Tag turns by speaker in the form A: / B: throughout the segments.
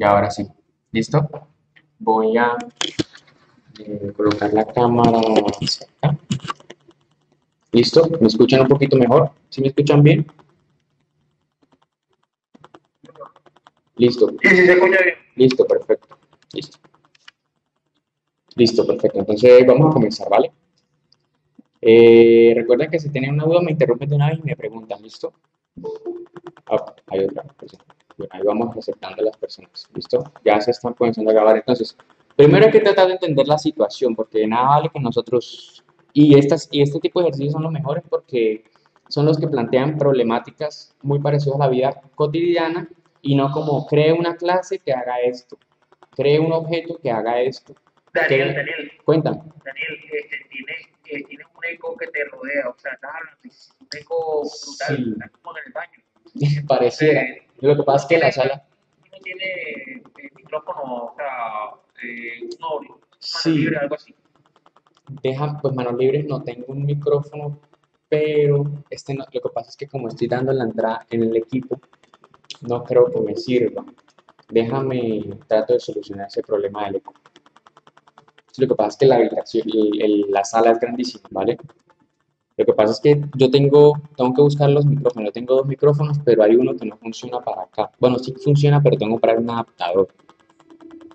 A: Y ahora sí, ¿listo? Voy a colocar la cámara hacia acá. ¿Listo? ¿Me escuchan un poquito mejor? ¿Sí me escuchan bien? Listo.
B: Sí, sí, se escucha bien.
A: Listo, perfecto. Listo. Listo, perfecto. Entonces vamos a comenzar, ¿vale? Recuerden que si tienen una duda me interrumpen de una vez y me preguntan, ¿listo? Ah, hay otra persona. Bueno, ahí vamos aceptando a las personas, ¿listo? Ya se están comenzando a grabar. Entonces, primero hay que tratar de entender la situación, porque de nada vale que nosotros, y este tipo de ejercicios son los mejores porque son los que plantean problemáticas muy parecidas a la vida cotidiana y no como cree una clase que haga esto, cree un objeto que haga esto.
B: Daniel,
A: ¿Qué?
B: Daniel,
A: Cuéntame.
B: Daniel, tienes un eco que te rodea, o sea, estás hablando, y un eco brutal,
A: Sí,
B: estás como en el baño.
A: pareciera.
B: Entonces,
A: Lo que pasa es que la sala,
B: no tiene micrófono, o sea, un audio, mano libre,
A: sí,
B: algo así.
A: deja, pues manos libres no tengo un micrófono, pero este no, lo que pasa es que como estoy dando la entrada en el equipo, no creo que me sirva. Déjame, trato de solucionar ese problema del eco. Lo que pasa es que la habitación, la sala es grandísima, ¿vale? Lo que pasa es que tengo que buscar los micrófonos. Yo tengo dos micrófonos, pero hay uno que no funciona para acá. Bueno, sí funciona, pero tengo que comprar un adaptador.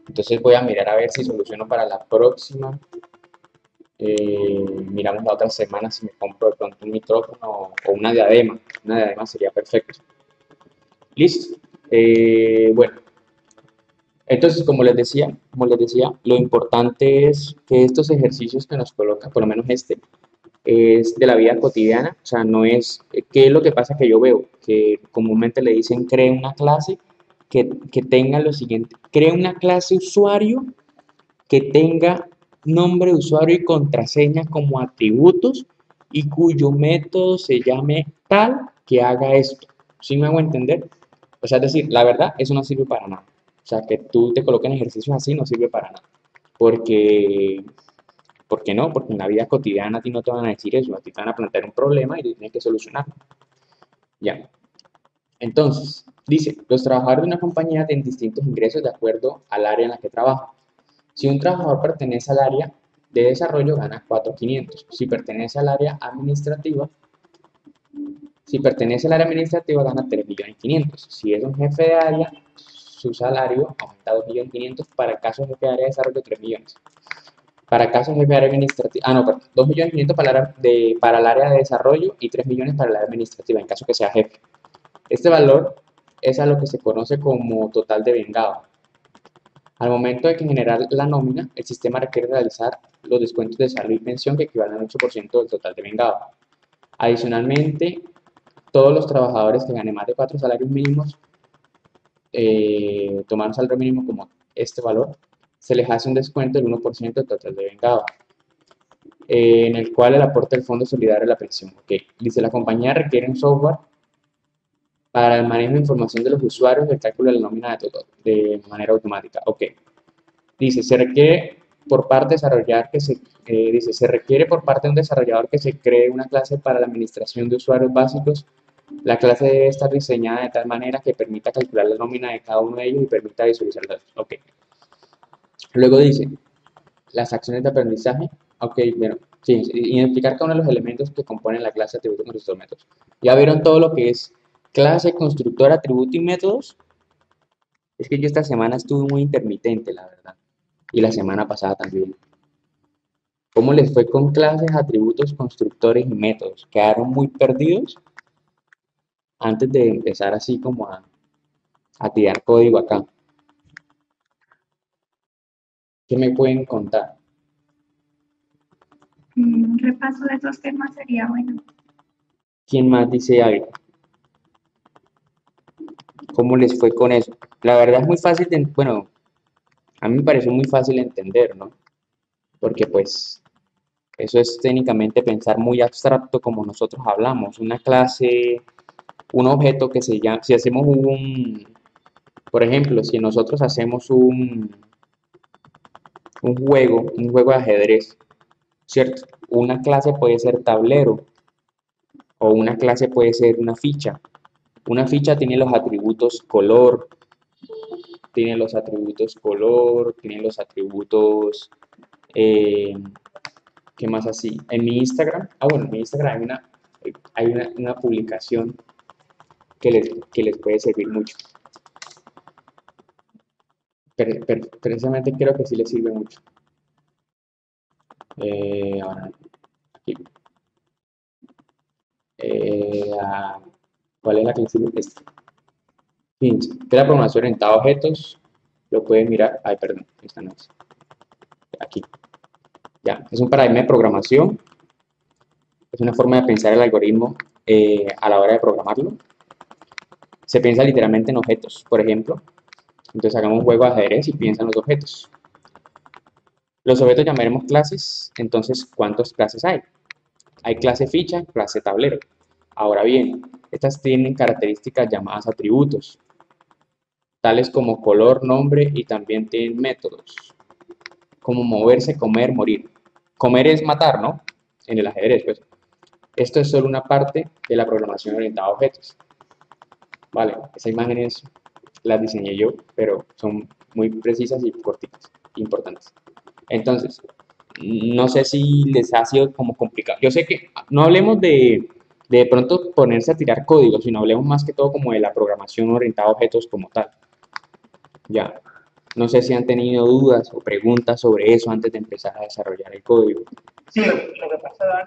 A: Entonces voy a mirar a ver si soluciono para la próxima. Miramos la otra semana si me compro de pronto un micrófono o una diadema. Una diadema sería perfecto. Listo. Bueno, entonces como les decía, lo importante es que estos ejercicios que nos coloca, por lo menos este, es de la vida cotidiana, o sea, no es, ¿qué es lo que pasa que yo veo? Que comúnmente le dicen cree una clase que tenga lo siguiente, cree una clase usuario que tenga nombre de usuario y contraseña como atributos y cuyo método se llame tal que haga esto. ¿Sí me hago entender? O sea, es decir, la verdad, eso no sirve para nada. O sea, que tú te coloques en ejercicios así no sirve para nada. Porque, ¿por qué no? Porque en la vida cotidiana a ti no te van a decir eso, a ti te van a plantear un problema y tú tienes que solucionarlo. Ya. Entonces, dice, los trabajadores de una compañía tienen distintos ingresos de acuerdo al área en la que trabajan. Si un trabajador pertenece al área de desarrollo, gana 4.500. Si pertenece al área administrativa, gana 3.500.000. Si es un jefe de área, su salario aumenta 2.500.000. Para el caso de jefe de área de desarrollo, 3 millones. Para el caso de jefe de área administrativa, no, perdón, 2.500.000 para el área de desarrollo y 3 millones para el área administrativa, en caso que sea jefe. Este valor es a lo que se conoce como total de vengado. Al momento de que generar la nómina, el sistema requiere realizar los descuentos de salud y pensión que equivalen al 8% del total de vengado. Adicionalmente, todos los trabajadores que ganen más de 4 salarios mínimos, tomar un salario mínimo como este valor, se les hace un descuento del 1% del total de vengado, en el cual el aporte del Fondo Solidario de la Pensión. Okay. Dice, la compañía requiere un software para el manejo de información de los usuarios del cálculo de la nómina de manera automática. Ok. Dice, se requiere por parte de un desarrollador que se cree una clase para la administración de usuarios básicos. La clase debe estar diseñada de tal manera que permita calcular la nómina de cada uno de ellos y permita visualizar datos. Ok. Luego dice, las acciones de aprendizaje. Ok, bueno, sí, identificar cada uno de los elementos que componen la clase atributo, constructor, métodos. Ya vieron todo lo que es clase, constructor, atributo y métodos. Es que yo esta semana estuve muy intermitente, la verdad. Y la semana pasada también. ¿Cómo les fue con clases, atributos, constructores y métodos? ¿Quedaron muy perdidos antes de empezar así como a tirar código acá? ¿Qué me pueden contar?
C: Un repaso de esos temas sería bueno.
A: ¿Quién más dice algo? ¿Cómo les fue con eso? La verdad es muy fácil de, bueno, a mí me pareció muy fácil de entender, ¿no? Porque pues eso es técnicamente pensar muy abstracto como nosotros hablamos. Una clase, un objeto que se llama, si hacemos por ejemplo, si nosotros hacemos un juego de ajedrez, ¿cierto? Una clase puede ser tablero o una clase puede ser una ficha. Una ficha tiene los atributos color, tiene los atributos color, tiene los atributos, eh, ¿qué más así? En mi Instagram, bueno, en mi Instagram hay una publicación que les puede servir mucho. Precisamente creo que sí les sirve mucho. Ahora, aquí. ¿Cuál es la que les sirve? Esta. Fins. De la programación orientada a objetos, lo pueden mirar. Ay, perdón, esta no es. Aquí. Ya, es un paradigma de programación. Es una forma de pensar el algoritmo a la hora de programarlo. Se piensa literalmente en objetos, por ejemplo. Entonces hagamos un juego de ajedrez y piensa en los objetos. Los objetos llamaremos clases. Entonces, ¿cuántas clases hay? Hay clase ficha, clase tablero. Ahora bien, estas tienen características llamadas atributos, tales como color, nombre y también tienen métodos, como moverse, comer, morir. Comer es matar, ¿no? En el ajedrez, pues. Esto es solo una parte de la programación orientada a objetos. Vale, esas imágenes las diseñé yo, pero son muy precisas y cortitas, importantes. Entonces, no sé si les ha sido como complicado. Yo sé que no hablemos de pronto ponerse a tirar código, sino hablemos más que todo como de la programación orientada a objetos como tal. Ya, no sé si han tenido dudas o preguntas sobre eso antes de empezar a desarrollar el código.
B: Sí, lo que pasa, Dan,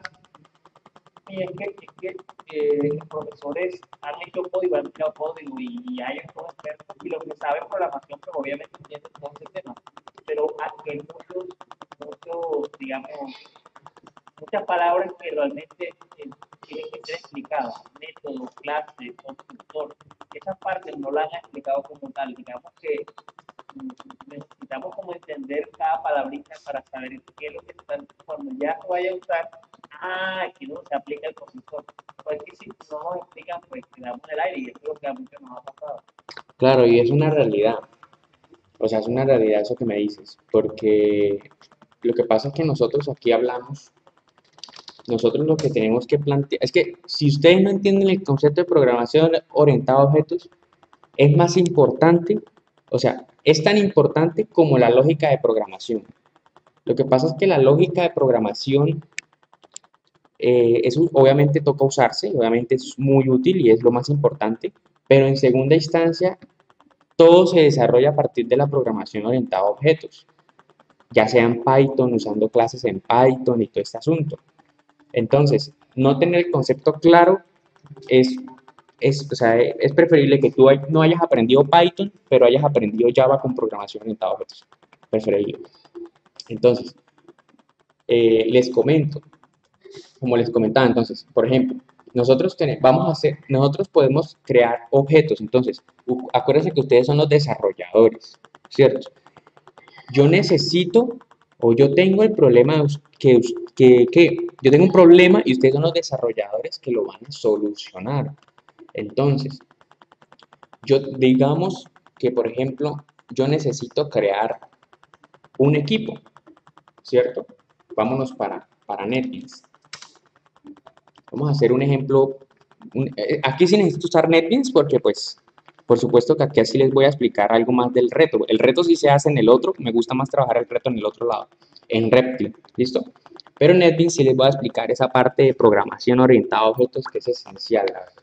B: y es que los profesores han hecho código, han creado código y hay otros expertos y los que saben programación, pues obviamente entienden todo ese tema. Pero aquí hay digamos, muchas palabras que realmente tienen que ser explicadas. Método, clase, constructor. Esas partes no las han explicado como tal. Digamos que necesitamos como entender cada palabrita para saber qué es lo que están, cuando ya se vaya a usar, aquí no se aplica el profesor. Pues que si no nos explican, pues quedamos en el aire y eso es lo que a muchos nos ha pasado.
A: Claro, y es una realidad. O sea, es una realidad eso que me dices, porque lo que pasa es que nosotros aquí hablamos, nosotros lo que tenemos que plantear, es que si ustedes no entienden el concepto de programación orientada a objetos, es más importante, o sea, es tan importante como la lógica de programación. Lo que pasa es que la lógica de programación, obviamente toca usarse, obviamente es muy útil y es lo más importante, pero en segunda instancia, todo se desarrolla a partir de la programación orientada a objetos, ya sea en Python, usando clases en Python y todo este asunto. Entonces, no tener el concepto claro es, o sea, es preferible que tú no hayas aprendido Python, pero hayas aprendido Java con programación orientada a objetos. Preferible. Entonces, les comento, como les comentaba, entonces, por ejemplo, nosotros podemos crear objetos. Entonces, acuérdense que ustedes son los desarrolladores, ¿cierto? Yo necesito o yo tengo el problema que yo tengo un problema y ustedes son los desarrolladores que lo van a solucionar. Entonces, digamos que, por ejemplo, yo necesito crear un equipo, ¿cierto? Vámonos para NetBeans. Vamos a hacer un ejemplo. Aquí sí necesito usar NetBeans porque, pues, por supuesto que aquí así les voy a explicar algo más del reto. El reto sí se hace en el otro, me gusta más trabajar el reto en el otro lado, en Reptil, ¿listo? Pero en NetBeans sí les voy a explicar esa parte de programación orientada a objetos que es esencial, la verdad.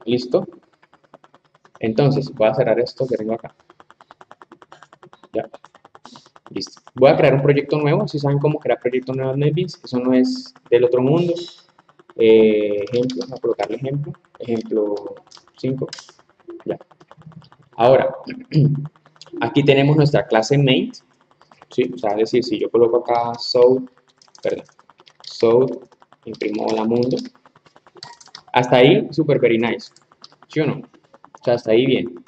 A: ¿Listo? Entonces, voy a cerrar esto que tengo acá. Ya. Listo. Voy a crear un proyecto nuevo. Si saben cómo crear proyectos nuevos en NetBeans, eso no es del otro mundo. Ejemplo, vamos a colocarle ejemplo. Ejemplo 5. Ya. Ahora, aquí tenemos nuestra clase main. ¿Sí? O sea, es decir, si yo coloco acá so, imprimo la mundo. Hasta ahí, super very nice. ¿Sí o no? O sea, hasta ahí bien.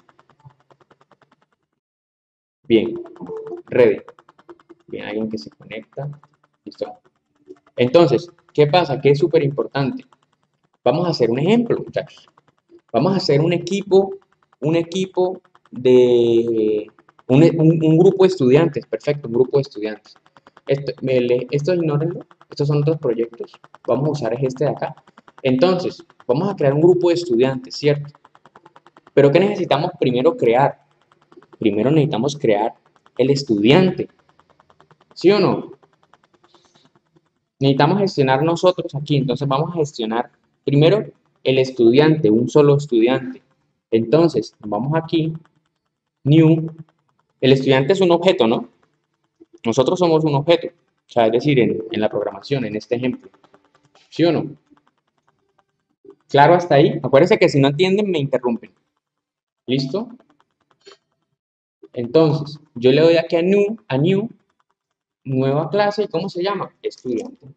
A: Bien. Ready. Bien, alguien que se conecta. Listo. Entonces, ¿qué pasa? Que es súper importante. Vamos a hacer un ejemplo, muchachos. Vamos a hacer un equipo de un grupo de estudiantes, perfecto, un grupo de estudiantes. Esto ignórenlo, estos son otros proyectos. Vamos a usar este de acá. Entonces, vamos a crear un grupo de estudiantes, ¿cierto? Pero ¿qué necesitamos primero crear? Primero necesitamos crear el estudiante, ¿sí o no? Necesitamos gestionar nosotros aquí, entonces vamos a gestionar primero el estudiante, un solo estudiante. Entonces, vamos aquí, new, el estudiante es un objeto, ¿no? Nosotros somos un objeto, o sea, es decir, en la programación, en este ejemplo, ¿sí o no? Claro hasta ahí. Acuérdense que si no entienden, me interrumpen. ¿Listo? Entonces, yo le doy aquí a new, nueva clase, ¿y cómo se llama? Estudiante.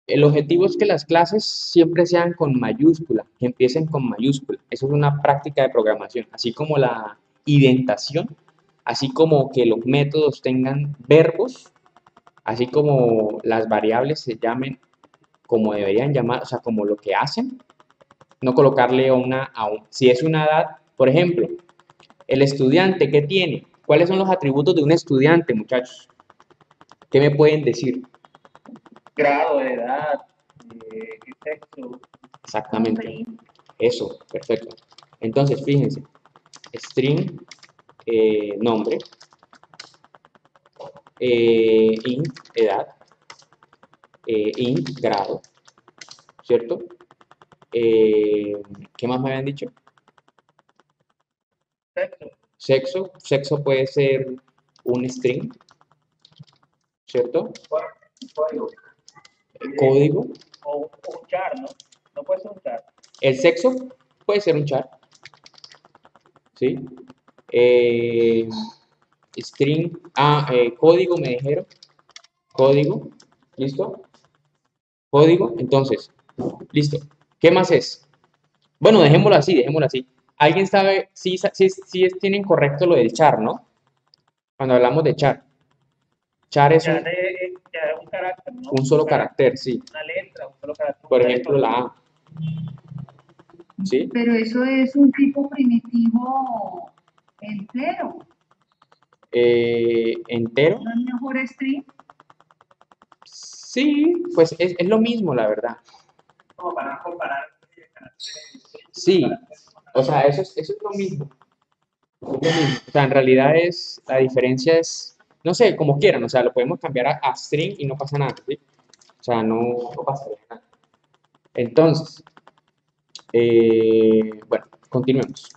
A: El objetivo es que las clases siempre sean con mayúscula, que empiecen con mayúscula. Eso es una práctica de programación, así como la indentación, así como que los métodos tengan verbos, así como las variables se llamen como deberían llamar, o sea, como lo que hacen, no colocarle si es una edad, por ejemplo, el estudiante, ¿qué tiene? ¿Cuáles son los atributos de un estudiante, muchachos? ¿Qué me pueden decir?
B: Grado, edad, sexo.
A: Exactamente,
C: Nombre.
A: eso, perfecto. Entonces, fíjense, string, nombre, int, edad, int, grado, ¿cierto? ¿Qué más me habían dicho?
B: Sexo.
A: Sexo puede ser un string, ¿cierto?
B: Código.
A: Código.
B: O un char, ¿no? No puede ser un char.
A: El sexo puede ser un char, ¿sí? Eh, string, código me dijeron, código, ¿listo? Código, entonces, listo. ¿Qué más es? Bueno, dejémoslo así, dejémoslo así. ¿Alguien sabe si tienen correcto lo del char, no? Cuando hablamos de char. Char es
B: Char es un carácter, ¿no?
A: un solo carácter, sí.
B: Una letra, un solo carácter.
A: Por ejemplo, la A, ¿sí?
C: Pero eso es un tipo primitivo entero.
A: Entero.
C: ¿No es mejor string?
A: Sí, pues es lo mismo, la verdad.
B: Como para comparar.
A: Sí, o sea, eso es lo mismo. Es lo mismo. O sea, en realidad la diferencia es, no sé, como quieran, o sea, lo podemos cambiar a string y no pasa nada, ¿sí? O sea, no pasaría nada. Entonces, bueno, continuemos.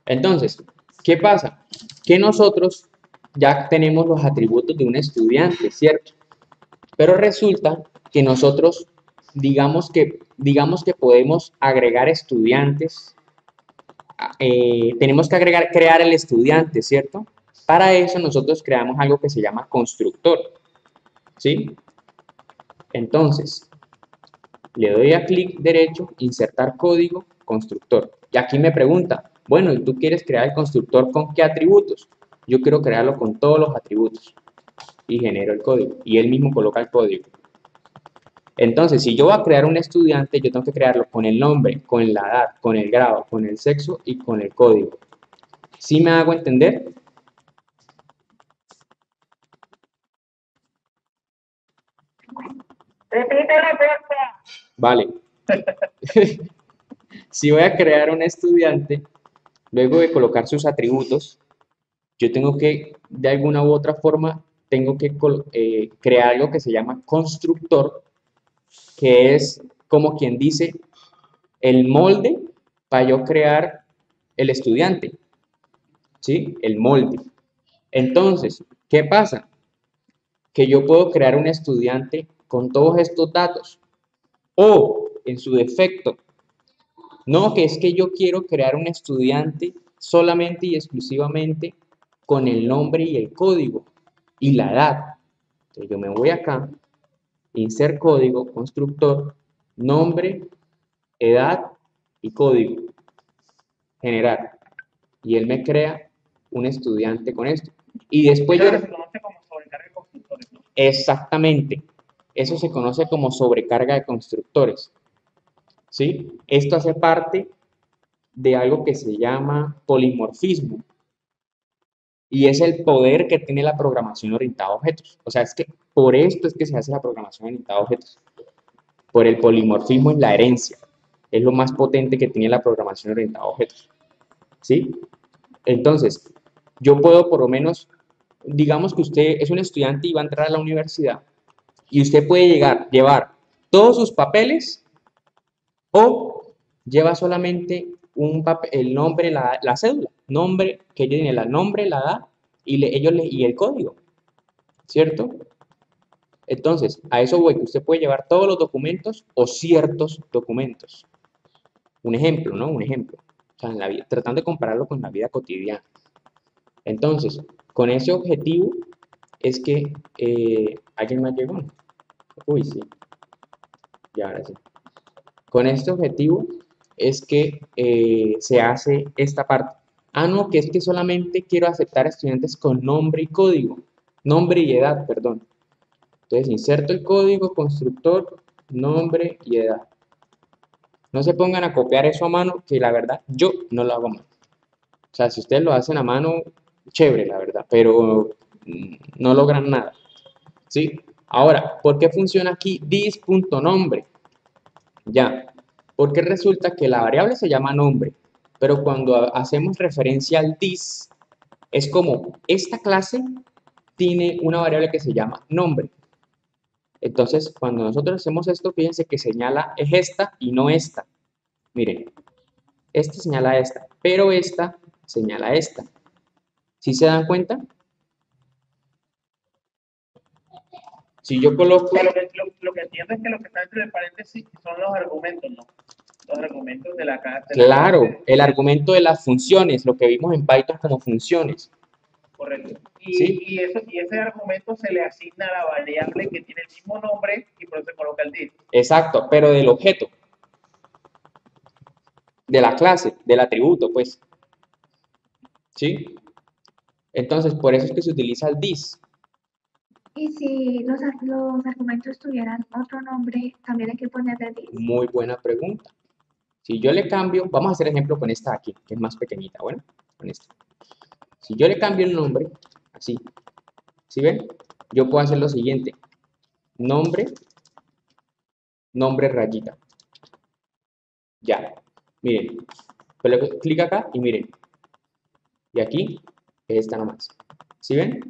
A: Entonces, ¿qué pasa? Que nosotros ya tenemos los atributos de un estudiante, ¿cierto? Pero resulta que nosotros, digamos que podemos agregar estudiantes, tenemos que crear el estudiante, ¿cierto? Para eso nosotros creamos algo que se llama constructor, ¿sí? Entonces, le doy a clic derecho, insertar código, constructor. Y aquí me pregunta, bueno, ¿y tú quieres crear el constructor con qué atributos? Yo quiero crearlo con todos los atributos. Y genero el código. Y él mismo coloca el código. Entonces, si yo voy a crear un estudiante, yo tengo que crearlo con el nombre, con la edad, con el grado, con el sexo y con el código. ¿Sí me hago entender?
B: Repite la puerta.
A: Vale. Si voy a crear un estudiante, luego de colocar sus atributos, yo tengo que, de alguna u otra forma, tengo que crear algo que se llama constructor, que es como quien dice el molde para yo crear el estudiante, ¿sí? El molde. Entonces, ¿qué pasa? Que yo puedo crear un estudiante con todos estos datos o, en su defecto, no, que es que yo quiero crear un estudiante solamente y exclusivamente con el nombre y el código y la edad. Entonces yo me voy acá, insert código, constructor, nombre, edad y código, generar. Y él me crea un estudiante con esto. Y después
B: Eso
A: yo...
B: se conoce como sobrecarga de constructores, ¿no?
A: Exactamente. Eso se conoce como sobrecarga de constructores. ¿Sí? Esto hace parte de algo que se llama polimorfismo. Y es el poder que tiene la programación orientada a objetos. O sea, es que por esto es que se hace la programación orientada a objetos. Por el polimorfismo en la herencia. Es lo más potente que tiene la programación orientada a objetos. ¿Sí? Entonces, yo puedo por lo menos, digamos que usted es un estudiante y va a entrar a la universidad y usted puede llevar todos sus papeles o lleva solamente el nombre, la cédula, nombre que ellos tienen, el nombre, la edad y el código, ¿cierto? Entonces, a eso voy, que usted puede llevar todos los documentos o ciertos documentos. Un ejemplo, ¿no? Un ejemplo. O sea, tratando de compararlo con la vida cotidiana. Entonces, con ese objetivo es que ¿alguien más llegó? Uy, sí, ya ahora sí. Con este objetivo es que se hace esta parte. Ah, no, que es que solamente quiero aceptar a estudiantes con nombre y código. Nombre y edad, perdón. Entonces, inserto el código, constructor, nombre y edad. No se pongan a copiar eso a mano, que la verdad yo no lo hago a mano. O sea, si ustedes lo hacen a mano, chévere, la verdad, pero no logran nada. ¿Sí? Ahora, ¿por qué funciona aquí this.nombre? Ya, porque resulta que la variable se llama nombre, pero cuando hacemos referencia al this, es como esta clase tiene una variable que se llama nombre. Entonces, cuando nosotros hacemos esto, fíjense que señala es esta y no esta. Miren, esta señala esta, pero esta señala esta. ¿Sí se dan cuenta? Si yo coloco...
B: O sea, lo que entiendo es que lo que está entre paréntesis son los argumentos, ¿no? Los argumentos de la clase.
A: Claro, el argumento de las funciones, lo que vimos en Python como funciones.
B: Correcto.
A: ¿Sí?
B: Y ese argumento se le asigna a la variable que tiene el mismo nombre y por eso se coloca el div.
A: Exacto, pero del objeto, de la clase, del atributo, pues. ¿Sí? Entonces, por eso es que se utiliza el this.
D: Y si los argumentos tuvieran otro nombre, también hay que ponerle this.
A: Muy buena pregunta. Si yo le cambio, vamos a hacer ejemplo con esta aquí, que es más pequeñita, bueno, con esta. Si yo le cambio el nombre, así, ¿sí ven? Yo puedo hacer lo siguiente, nombre, nombre rayita. Ya, miren, le clic acá y miren, y aquí es esta nomás. ¿Sí ven?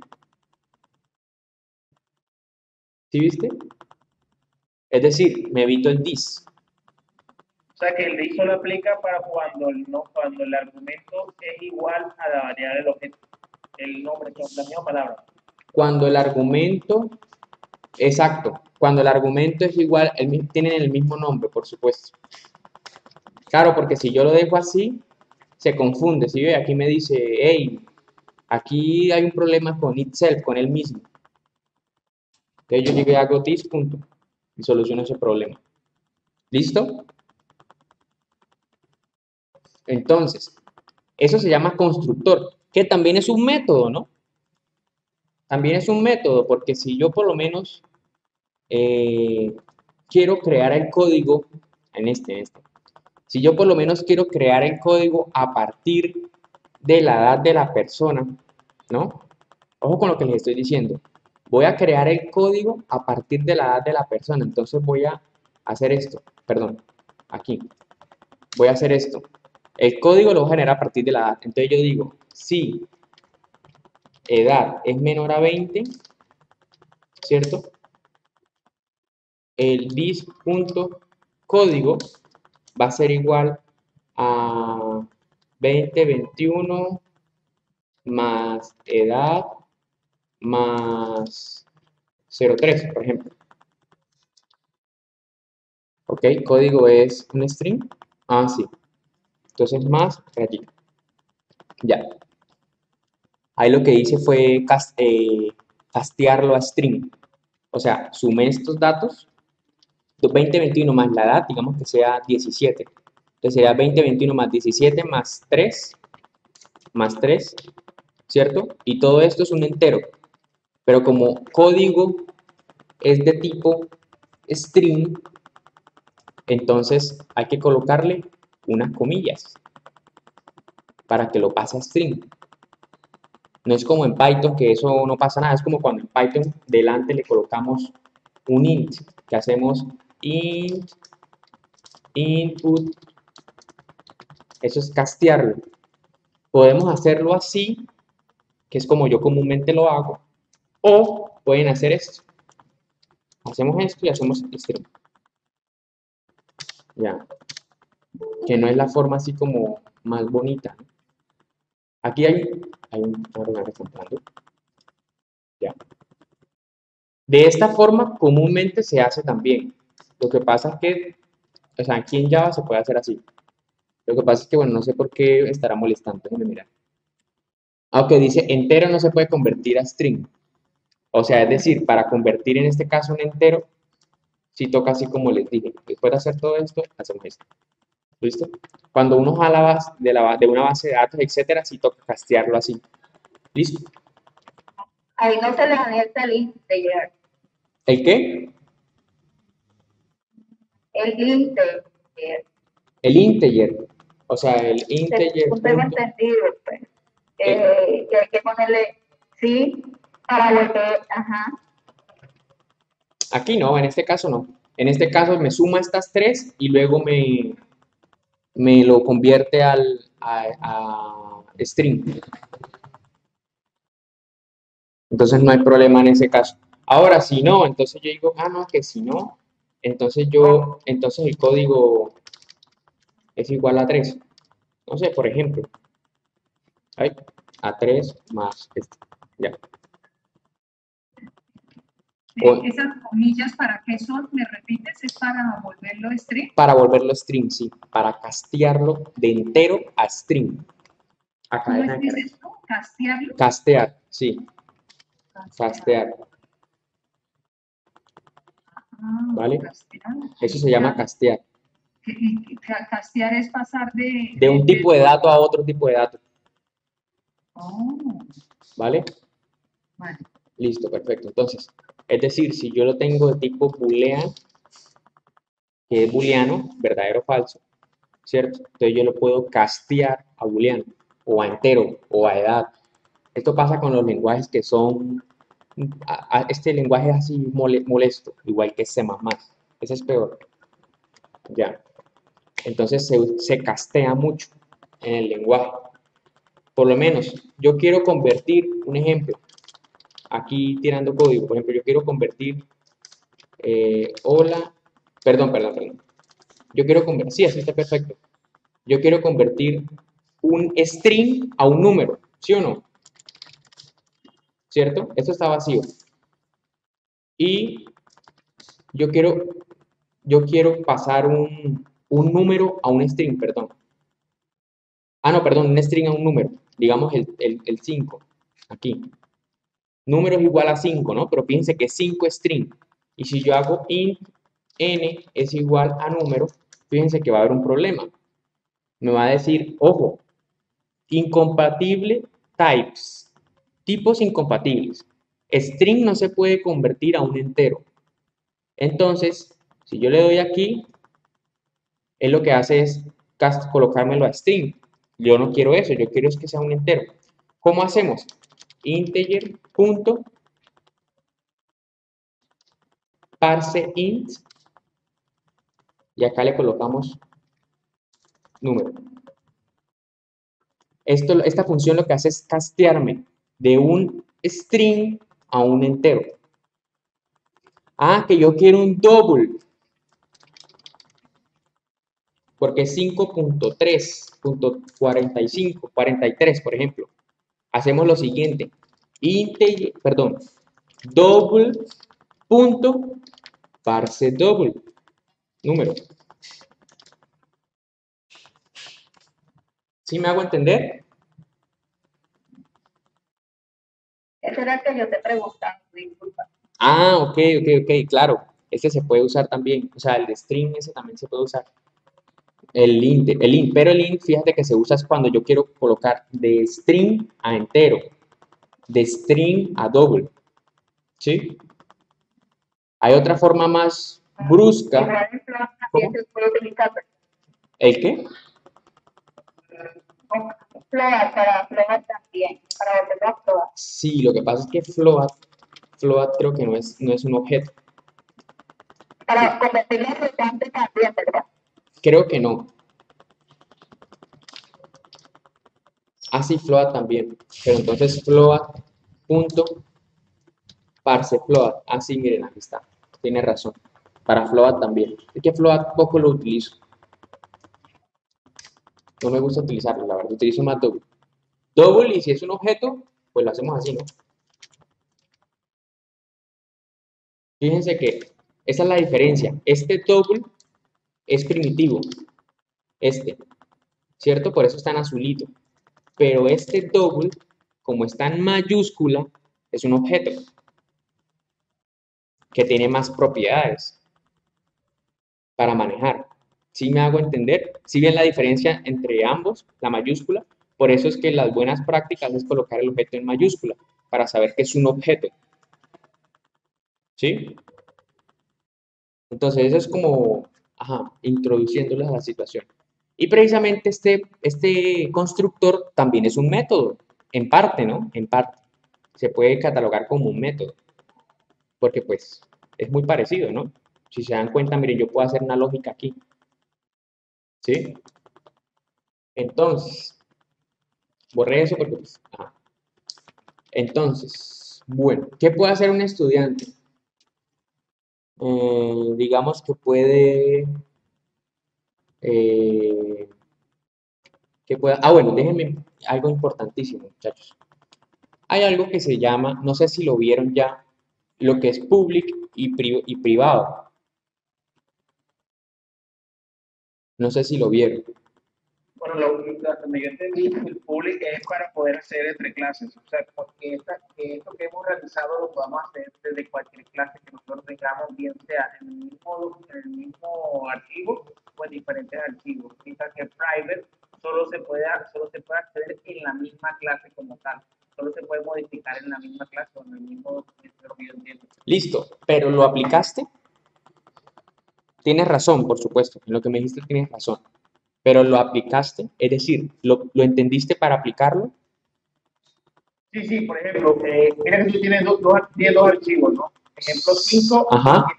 A: ¿Sí viste? Es decir, me evito el this.
B: O sea que el div solo aplica para cuando el argumento es igual a la variable del objeto. El nombre, que es la misma palabra.
A: Cuando el argumento, exacto, cuando el argumento es igual, tienen el mismo nombre, por supuesto. Claro, porque si yo lo dejo así, se confunde. Si ve, aquí me dice, hey, aquí hay un problema con itself, con él mismo. Entonces yo llegué a hago this, punto, y soluciono ese problema. ¿Listo? Entonces, eso se llama constructor, que también es un método, ¿no? También es un método, porque si yo por lo menos quiero crear el código, en este, si yo por lo menos quiero crear el código a partir de la edad de la persona, ¿no? Ojo con lo que les estoy diciendo. Voy a crear el código a partir de la edad de la persona. Entonces voy a hacer esto. Perdón, aquí. Voy a hacer esto. El código lo voy a generar a partir de la edad. Entonces yo digo, si edad es menor a 20, ¿cierto? El this.código va a ser igual a 2021 más edad más 03, por ejemplo. Ok, código es un string. Ah, sí. Entonces más rayita. Ya. Ahí lo que hice fue castearlo a string. O sea, sumé estos datos. 2021 más la edad, digamos que sea 17. Entonces sería 2021 más 17 más 3, ¿cierto? Y todo esto es un entero. Pero como código es de tipo string, entonces hay que colocarle unas comillas para que lo pase a string. No es como en Python, que eso no pasa nada. Es como cuando en Python delante le colocamos un int, que hacemos int input, eso es castearlo. Podemos hacerlo así, que es como yo comúnmente lo hago, o pueden hacer esto. Hacemos esto y hacemos string. Ya, que no es la forma así como más bonita. Aquí hay un ordenador que está entrando. Ya. De esta forma comúnmente se hace también. Lo que pasa es que, o sea, aquí en Java se puede hacer así. Lo que pasa es que, bueno, no sé por qué estará molestando. Déjenme mirar. Aunque dice entero no se puede convertir a string. O sea, es decir, para convertir en este caso un entero, si toca así como les dije. Después de hacer todo esto, hacemos esto. ¿Listo? Cuando uno jala de una base de datos, etcétera, sí toca castearlo así. ¿Listo?
E: Ahí no se le anexa el integer.
A: ¿El qué?
E: El integer.
A: El integer. O sea, el integer.
E: No tengo entendido, pues. Que hay que ponerle sí para volver, ajá.
A: Aquí no, en este caso no. En este caso me suma estas tres y luego me lo convierte a string. Entonces no hay problema en ese caso. Ahora, si no, entonces yo digo, no, que si no, entonces el código es igual a 3. No sé, por ejemplo, a 3 más este. Ya.
C: Esas comillas, ¿para qué son? ¿Me repites? ¿Es para volverlo string?
A: Para volverlo string, sí. Para castearlo de entero a string. A
C: ¿Cómo
A: cadena de
C: es
A: caracteres.
C: esto? ¿Castearlo?
A: Castear, sí. Castear. ¿Vale?
C: Castear.
A: Eso se llama castear.
C: Castear es pasar
A: De un tipo de dato a otro tipo de dato.
C: Oh,
A: ¿Vale?
C: vale.
A: Listo, perfecto. Entonces, es decir, si yo lo tengo de tipo boolean, que es booleano, verdadero o falso, ¿cierto? Entonces yo lo puedo castear a booleano, o a entero, o a edad. Esto pasa con los lenguajes que son, este lenguaje es así molesto, igual que C++. Ese es peor. Ya. Entonces se castea mucho en el lenguaje. Por lo menos, yo quiero convertir, un ejemplo, aquí tirando código, por ejemplo, yo quiero convertir, hola, perdón. Yo quiero convertir, sí, así está perfecto. Yo quiero convertir un string a un número, ¿sí o no? ¿Cierto? Esto está vacío. Y yo quiero pasar un número a un string, perdón. No, perdón, un string a un número. Digamos el 5, aquí. Número es igual a 5, ¿no? Pero fíjense que es 5 string. Y si yo hago int n es igual a número, fíjense que va a haber un problema. Me va a decir, ojo, incompatible types, tipos incompatibles. String no se puede convertir a un entero. Entonces, si yo le doy aquí, él lo que hace es colocármelo a string. Yo no quiero eso, yo quiero es que sea un entero. ¿Cómo hacemos? Integer punto parse int y acá le colocamos número. Esta función lo que hace es castearme de un string a un entero. Que yo quiero un double. Porque 5.3.45, 43, por ejemplo. Hacemos lo siguiente. Double punto parse double. Número. ¿Sí me hago entender?
E: Ese era el que yo te preguntaba, disculpa.
A: Ok, claro. Ese se puede usar también. O sea, el de string ese también se puede usar. El int, pero el int, fíjate que se usa cuando yo quiero colocar de string a entero, de string a double, ¿sí? Hay otra forma más brusca.
E: Igual en Float también se puede utilizar.
A: ¿El qué?
E: Float, para Float también, para volverlo a Float.
A: Sí, lo que pasa es que float creo que no es un objeto.
E: Para convertirlo en flotante también, ¿verdad?
A: Creo que no. Así float también. Pero entonces float.parsefloat. Así, miren, aquí está. Tiene razón. Para float también. Es que float poco lo utilizo. No me gusta utilizarlo, la verdad. Utilizo más double. Double, y si es un objeto, pues lo hacemos así, ¿no? Fíjense que esa es la diferencia. Este double es primitivo. ¿Cierto? Por eso está en azulito. Pero este double, como está en mayúscula, es un objeto que tiene más propiedades para manejar. ¿Sí me hago entender? ¿Sí ven la diferencia entre ambos, la mayúscula? Por eso es que las buenas prácticas es colocar el objeto en mayúscula, para saber que es un objeto. ¿Sí? Entonces eso es como, introduciéndolas a la situación. Y precisamente este constructor también es un método, en parte, ¿no? En parte. Se puede catalogar como un método, porque pues es muy parecido, ¿no? Si se dan cuenta, miren, yo puedo hacer una lógica aquí, ¿sí? Entonces, borré eso porque pues, Entonces, bueno, ¿qué puede hacer un estudiante? Digamos que puede, eh, bueno, déjenme algo importantísimo, muchachos. Hay algo que se llama, no sé si lo vieron ya, lo que es public y privado. No sé si lo vieron.
B: Bueno, donde yo entendí, el public es para poder hacer entre clases, o sea, porque que esto que hemos realizado lo podamos hacer desde cualquier clase que nosotros tengamos, bien sea en el mismo archivo o en diferentes archivos. Mientras que private solo se puede acceder en la misma clase como tal, solo se puede modificar en la misma clase o en el mismo documento, lo que yo entiendo.
A: Listo, pero ¿lo aplicaste? Tienes razón, por supuesto, en lo que me dijiste tienes razón. Pero lo aplicaste, es decir, ¿lo entendiste para aplicarlo?
B: Sí, por ejemplo, mira que tú tienes dos archivos, ¿no? Ejemplo 5,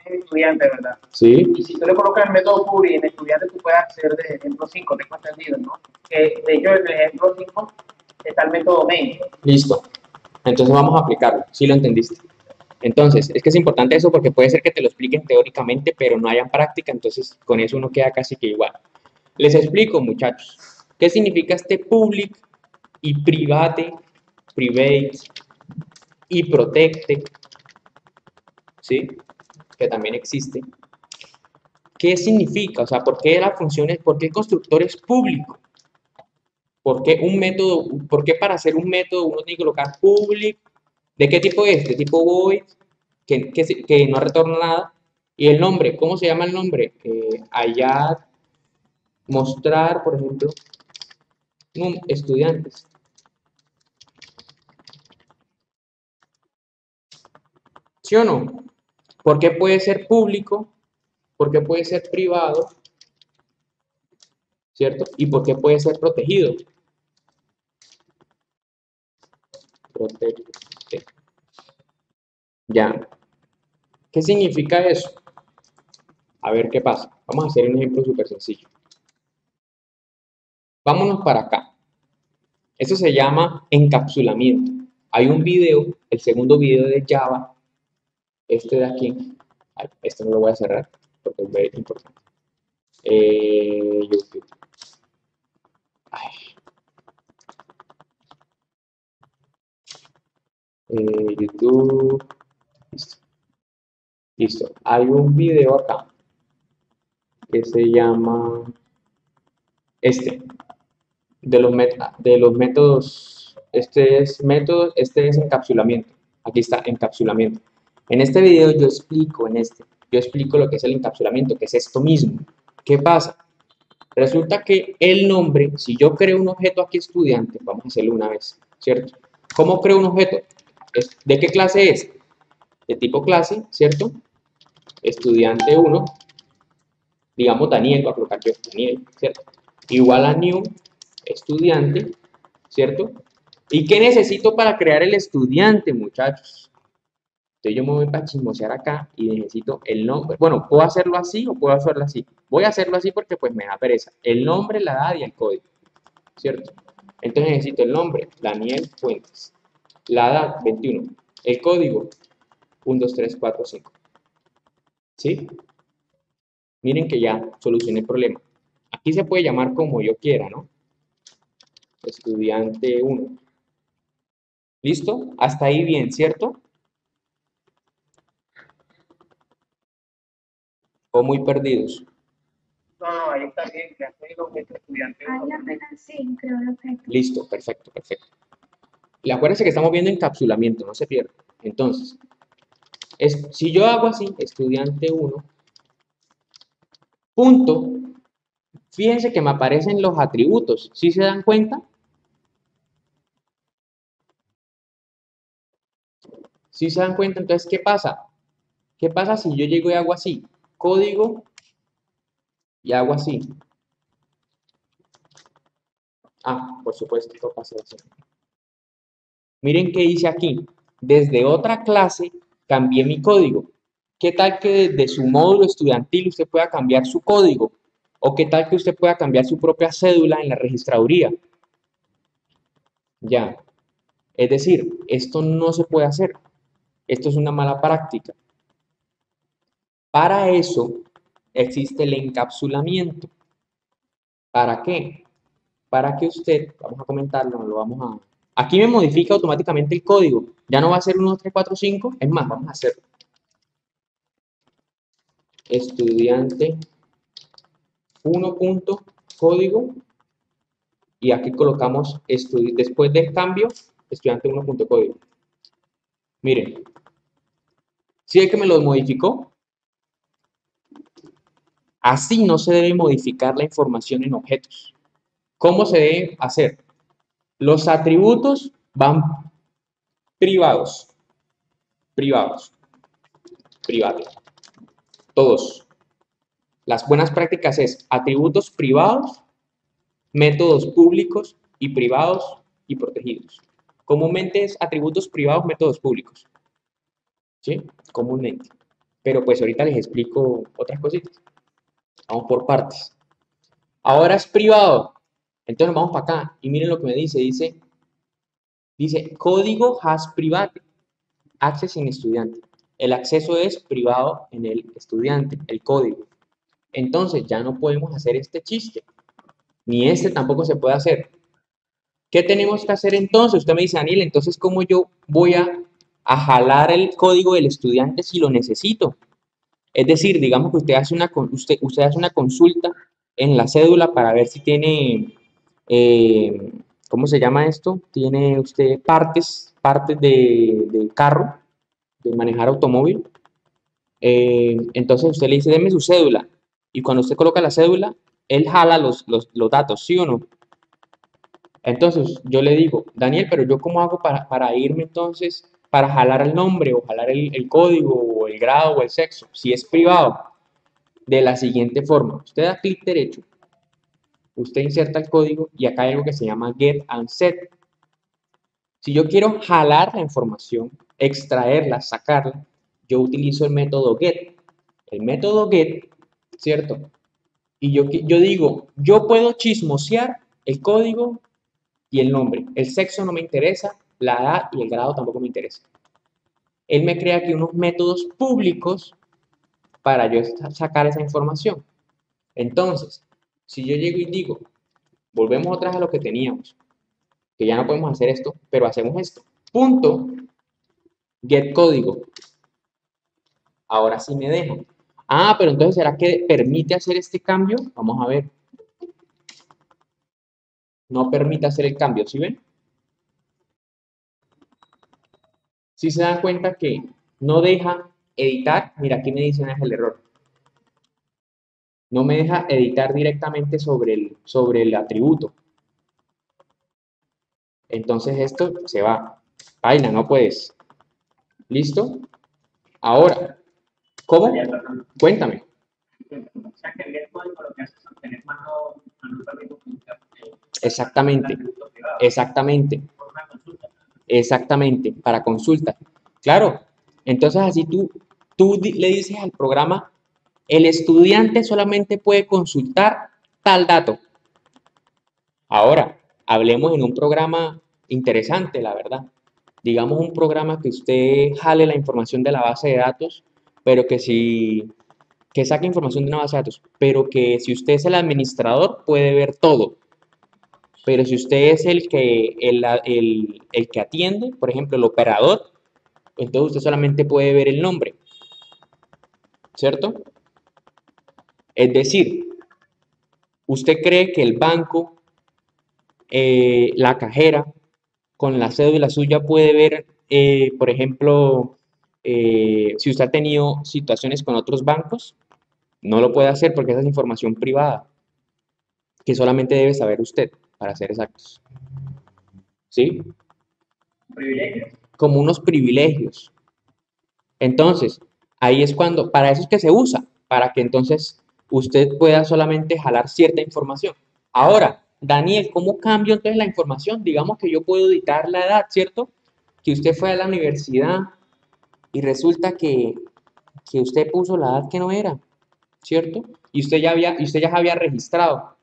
B: tienes estudiante, ¿verdad?
A: Sí.
B: Y si tú le colocas el método public en estudiante, tú puedes acceder de ejemplo 5, tengo entendido, ¿no? Que de hecho, en el ejemplo 5 está el método main.
A: Listo. Entonces vamos a aplicarlo, si lo entendiste. Entonces, es que es importante eso porque puede ser que te lo expliquen teóricamente, pero no hayan práctica, entonces con eso uno queda casi que igual. Les explico, muchachos, qué significa este public y private y protected, ¿sí? Que también existe. ¿Qué significa? O sea, ¿por qué la función es, por qué el constructor es público? ¿Por qué un método, por qué para hacer un método uno tiene que colocar public? ¿De qué tipo es? De tipo void, que no retorna nada. Y el nombre, ¿cómo se llama el nombre? Add, mostrar, por ejemplo, estudiantes. ¿Sí o no? ¿Por qué puede ser público? ¿Por qué puede ser privado? ¿Cierto? ¿Y por qué puede ser protegido? Protected. Ya. ¿Qué significa eso? A ver qué pasa. Vamos a hacer un ejemplo súper sencillo. Vámonos para acá. Eso se llama encapsulamiento. Hay un video, el segundo video de Java, este de aquí. Este no lo voy a cerrar porque es muy importante. YouTube. YouTube. Listo. Listo. Hay un video acá que se llama de los métodos. Este es encapsulamiento. Aquí está encapsulamiento. En este video yo explico lo que es el encapsulamiento, que es esto mismo. ¿Qué pasa? Resulta que el nombre, si yo creo un objeto aquí estudiante, vamos a hacerlo una vez, ¿cierto? ¿Cómo creo un objeto? ¿De qué clase es? De tipo clase, ¿cierto? Estudiante 1, digamos Daniel, voy a colocar yo Daniel, ¿cierto? Igual a new estudiante, ¿cierto? ¿Y qué necesito para crear el estudiante, muchachos? Entonces yo me voy para chismosear acá y necesito el nombre. Bueno, puedo hacerlo así o puedo hacerlo así. Voy a hacerlo así porque pues me da pereza. El nombre, la edad y el código, ¿cierto? Entonces necesito el nombre, Daniel Fuentes. La edad, 21. El código, 1, 2, 3, 4, 5. ¿Sí? Miren que ya solucioné el problema. Aquí se puede llamar como yo quiera, ¿no? Estudiante 1. ¿Listo? Hasta ahí bien, ¿cierto? O muy perdidos.
B: No, ahí está bien, que hace lo que es estudiante.
D: Ahí apenas sí, creo el objeto.
A: Listo, perfecto, perfecto. Y acuérdense que estamos viendo encapsulamiento, no se pierda. Entonces, si yo hago así, estudiante 1, punto, fíjense que me aparecen los atributos. ¿Sí se dan cuenta? ¿Sí se dan cuenta? Entonces, ¿qué pasa? ¿Qué pasa si yo llego y hago así? Código y hago así. Ah, por supuesto, toca hacer así. Miren qué hice aquí. Desde otra clase cambié mi código. ¿Qué tal que desde su módulo estudiantil usted pueda cambiar su código? ¿O qué tal que usted pueda cambiar su propia cédula en la registraduría? Ya. Es decir, esto no se puede hacer. Esto es una mala práctica. Para eso existe el encapsulamiento. ¿Para qué? Para que usted, vamos a comentarlo, lo vamos a... Aquí me modifica automáticamente el código. Ya no va a ser 1, 2, 3, 4, 5. Es más, vamos a hacerlo. Estudiante 1 punto código y aquí colocamos después del cambio estudiante 1 punto código. Miren, ¿sí es que me lo modificó? Así no se debe modificar la información en objetos. ¿Cómo se debe hacer? Los atributos van privados, privados, privados, todos. Las buenas prácticas es atributos privados, métodos públicos y privados y protegidos. Comúnmente es atributos privados, métodos públicos. ¿Sí? Comúnmente. Pero pues ahorita les explico otras cositas. Vamos por partes. Ahora es privado. Entonces vamos para acá y miren lo que me dice. Dice código has private, access in estudiante. El acceso es privado en el estudiante, el código. Entonces ya no podemos hacer este chiste. Ni este tampoco se puede hacer. ¿Qué tenemos que hacer entonces? Usted me dice, Daniel, entonces ¿cómo yo voy a jalar el código del estudiante si lo necesito? Es decir, digamos que usted hace una consulta en la cédula para ver si tiene, ¿cómo se llama esto? Tiene usted partes de carro, de manejar automóvil. Entonces usted le dice, deme su cédula. Y cuando usted coloca la cédula, él jala los datos, ¿sí o no? Entonces yo le digo, Daniel, pero yo cómo hago para irme entonces, para jalar el nombre o jalar el código o el grado o el sexo, si es privado, de la siguiente forma. Usted da clic derecho, usted inserta el código y acá hay algo que se llama get and set. Si yo quiero jalar la información, extraerla, sacarla, yo utilizo el método get. El método get, ¿cierto? Y yo digo, yo puedo chismosear el código y el nombre. El sexo no me interesa, la edad y el grado tampoco me interesa. Él me crea aquí unos métodos públicos para yo sacar esa información. Entonces, si yo llego y digo, volvemos otra vez a lo que teníamos, que ya no podemos hacer esto, pero hacemos esto. Punto, get código. Ahora sí me deja. Ah, pero entonces, ¿será que permite hacer este cambio? Vamos a ver. No permite hacer el cambio, ¿sí ven? Si se dan cuenta que no deja editar, mira, aquí me dicen es el error. No me deja editar directamente sobre el atributo. Entonces esto se va. Paila, no puedes. ¿Listo? Ahora, ¿cómo? Cuéntame.
B: O sea, que el código lo que hace es obtener mano
A: Exactamente. Exactamente.
B: por una consulta.
A: Exactamente. Para consulta. Claro. Entonces así le dices al programa, el estudiante solamente puede consultar tal dato. Ahora, hablemos en un programa interesante, la verdad. Digamos un programa que usted jale la información de la base de datos, pero que saque información de una base de datos, pero que si usted es el administrador puede ver todo. Pero si usted es el que atiende, por ejemplo, el operador, entonces usted solamente puede ver el nombre, ¿cierto? Es decir, usted cree que el banco, la cajera, con la cédula suya puede ver, por ejemplo, si usted ha tenido situaciones con otros bancos, no lo puede hacer porque esa es información privada que solamente debe saber usted, para ser exactos. ¿Sí?
B: Privilegios.
A: Como unos privilegios. Entonces, ahí es cuando, para eso es que se usa, para que entonces usted pueda solamente jalar cierta información. Ahora, Daniel, ¿cómo cambio entonces la información? Digamos que yo puedo editar la edad, ¿cierto? Que usted fue a la universidad y resulta que usted puso la edad que no era, ¿cierto? Y usted ya se había registrado.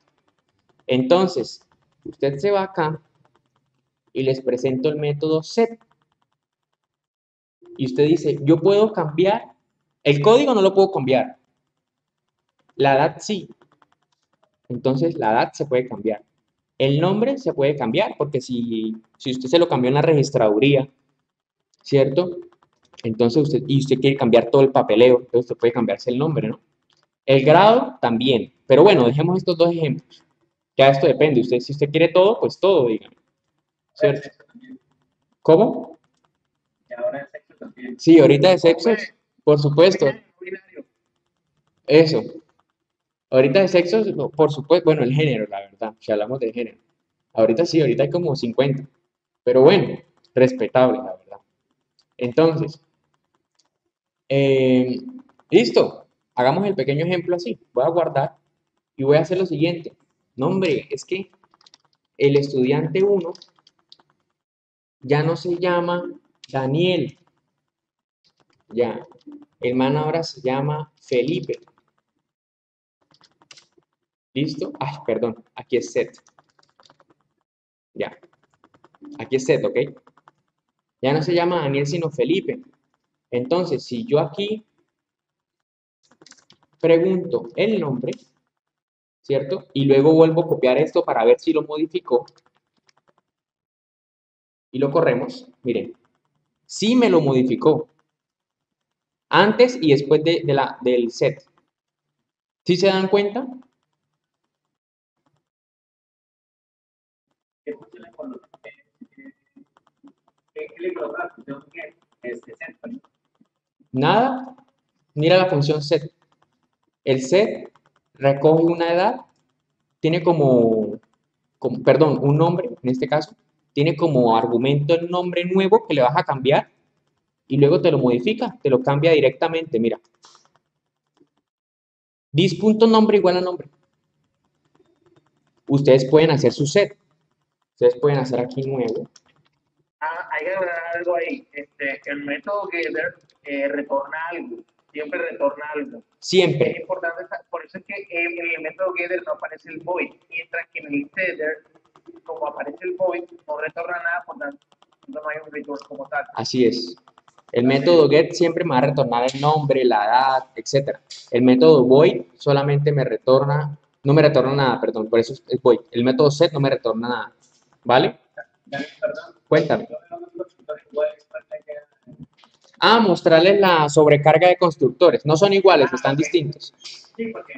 A: Entonces, usted se va acá y les presento el método set. Y usted dice, yo puedo cambiar, el código no lo puedo cambiar, la edad sí. Entonces la edad se puede cambiar. El nombre se puede cambiar porque si usted se lo cambió en la registraduría, ¿cierto? Entonces usted quiere cambiar todo el papeleo, entonces usted puede cambiarse el nombre, ¿no? El grado también. Pero bueno, dejemos estos dos ejemplos. Ya esto depende. Si usted quiere todo, pues todo, dígame. ¿Cierto? ¿Cómo?
B: Y ahora el sexo también.
A: Sí, ahorita de sexos, por supuesto.
B: Binario.
A: Eso. Ahorita de sexos, no, por supuesto, bueno, el género, la verdad, si hablamos de género. Ahorita sí, ahorita hay como 50. Pero bueno, respetable, la verdad. Entonces, eh, listo. Hagamos el pequeño ejemplo así. Voy a guardar y voy a hacer lo siguiente. No, hombre, es que el estudiante 1 ya no se llama Daniel. Ya. El man ahora se llama Felipe. ¿Listo? Ay, perdón. Aquí es set. Ya. Aquí es set, ¿ok? Ya no se llama Daniel, sino Felipe. Entonces, si yo aquí pregunto el nombre, ¿cierto? Y luego vuelvo a copiar esto para ver si lo modificó. Y lo corremos. Miren, sí me lo modificó. Antes y después del set. ¿Sí se dan cuenta?
B: ¿Qué funciona con los ¿qué le colocaste? Tengo que set, ¿no?
A: Nada. Mira la función set. El set recoge una edad, tiene perdón, un nombre, en este caso, tiene como argumento el nombre nuevo que le vas a cambiar y luego te lo modifica, te lo cambia directamente, mira. Dis.nombre igual a nombre. Ustedes pueden hacer su set. Ustedes pueden hacer aquí nuevo.
B: Hay que agregar algo ahí. El método getter retorna algo. Siempre retorna algo. Es
A: Siempre.
B: importante, por eso es que en el método getter no aparece el void, mientras que en el setter, como aparece el void, no retorna nada, por tanto, no hay un return como tal.
A: Así es. El método get siempre me va a retornar el nombre, la edad, etc. El método void solamente no me retorna nada, perdón, por eso es void. El método set no me retorna nada. ¿Vale?
B: Perdón.
A: Cuéntame. Mostrarles la sobrecarga de constructores. No son iguales, están distintos.
B: Sí, porque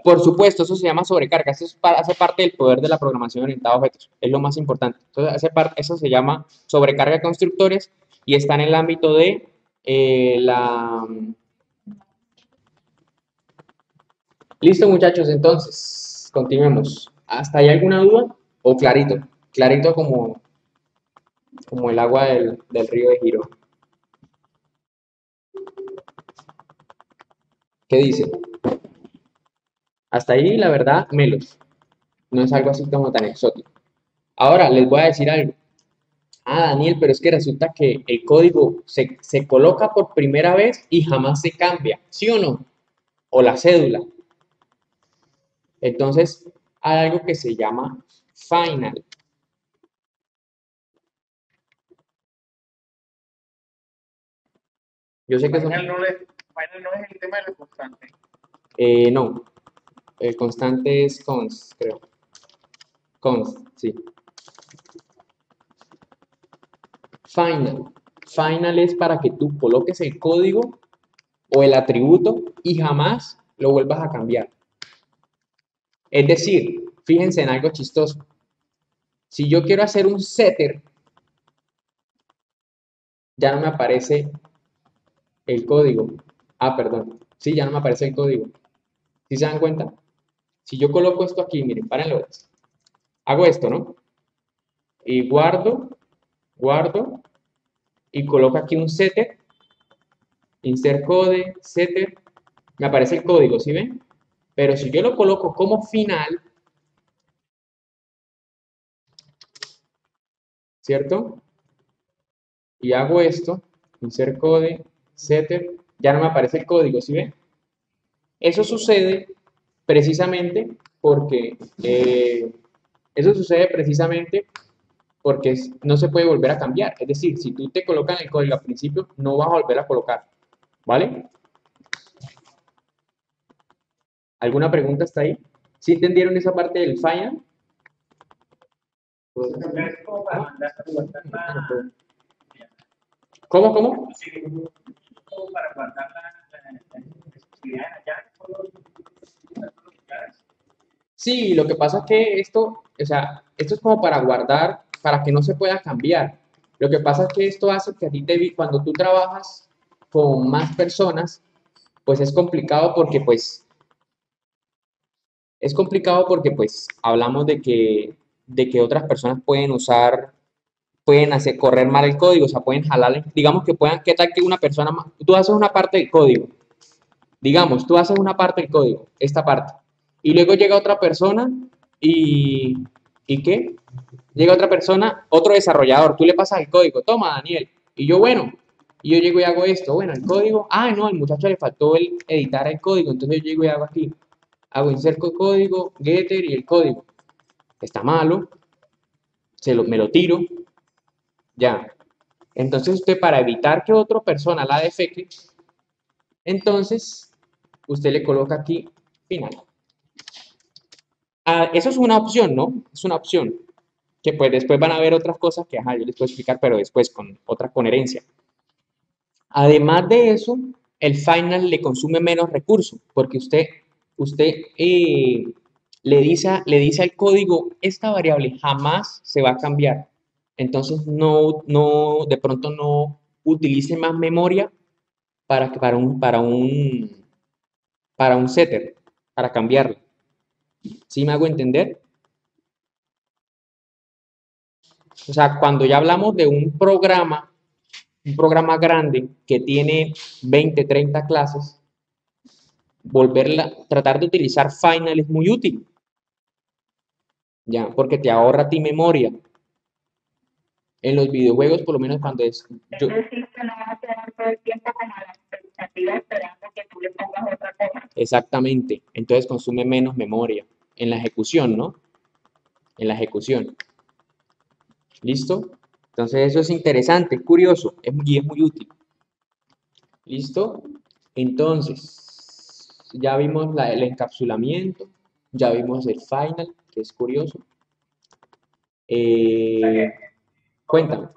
A: Por supuesto, eso se llama sobrecarga. Eso hace parte del poder de la programación orientada a objetos. Es lo más importante. Entonces, eso se llama sobrecarga de constructores y está en el ámbito de Listo, muchachos, entonces, continuemos. ¿Hasta ahí alguna duda? ¿O clarito? Clarito como el agua del río de Giro. ¿Qué dice? Hasta ahí, la verdad, melos. No es algo así como tan exótico. Ahora, les voy a decir algo. Ah, Daniel, pero es que resulta que el código se coloca por primera vez y jamás se cambia, ¿sí o no? O la cédula. Entonces, hay algo que se llama final. Yo sé que son...
B: Final no es el tema de la constante.
A: No, el constante es const, creo. Const, sí. Final. Final es para que tú coloques el código o el atributo y jamás lo vuelvas a cambiar. Es decir, fíjense en algo chistoso. Si yo quiero hacer un setter, ya no me aparece el código. Ah, perdón. Sí, ya no me aparece el código. ¿Sí se dan cuenta? Si yo coloco esto aquí, miren, párenlo. Hago esto, ¿no? Y guardo, y coloco aquí un setter, insert code, setter, me aparece el código, ¿sí ven? Pero si yo lo coloco como final, ¿cierto? Y hago esto, insert code, setter, ya no me aparece el código, ¿sí ven? Eso sucede precisamente porque no se puede volver a cambiar. Es decir, si tú te colocas el código al principio, no vas a volver a colocar. ¿Vale? ¿Alguna pregunta hasta ahí? ¿Sí entendieron esa parte del final?
B: Es como para mandar
A: ¿Cómo?
B: como para guardar las necesidades allá.
A: Sí, lo que pasa es que esto, o sea, esto es como para guardar, para que no se pueda cambiar. Lo que pasa es que esto hace que a ti cuando tú trabajas con más personas, pues es complicado porque hablamos de que otras personas pueden hacer correr mal el código, o sea, pueden jalar, digamos que puedan, ¿qué tal que una persona, tú haces una parte del código, digamos, tú haces una parte del código, esta parte, y luego llega otra persona y, ¿y qué? Llega otra persona, otro desarrollador, tú le pasas el código, toma Daniel, y yo, bueno, y yo llego y hago esto, bueno, el código, no, al muchacho le faltó el editar el código, entonces yo llego y hago aquí, hago insert código, getter y el código, está malo, me lo tiro, ya. Entonces usted para evitar que otra persona la defeque, entonces usted le coloca aquí final. Eso es una opción, ¿no? Es una opción. Que pues después van a ver otras cosas que yo les puedo explicar, pero después con herencia. Además de eso, el final le consume menos recursos, porque usted le dice al código, esta variable jamás se va a cambiar. Entonces, de pronto no utilice más memoria para un setter, para cambiarlo. ¿Sí me hago entender? O sea, cuando ya hablamos de un programa grande que tiene 20, 30 clases, tratar de utilizar Final es muy útil, ya, porque te ahorra a ti memoria. En los videojuegos, por lo menos cuando
E: Es decir, que no vas a quedar todo el tiempo como a la expectativa esperando que tú le pongas otra cosa.
A: Exactamente, entonces consume menos memoria en la ejecución, ¿no? En la ejecución. ¿Listo? Entonces eso es interesante, es curioso y es muy útil. ¿Listo? Entonces, ya vimos el encapsulamiento, ya vimos el final, que es curioso. Cuéntame.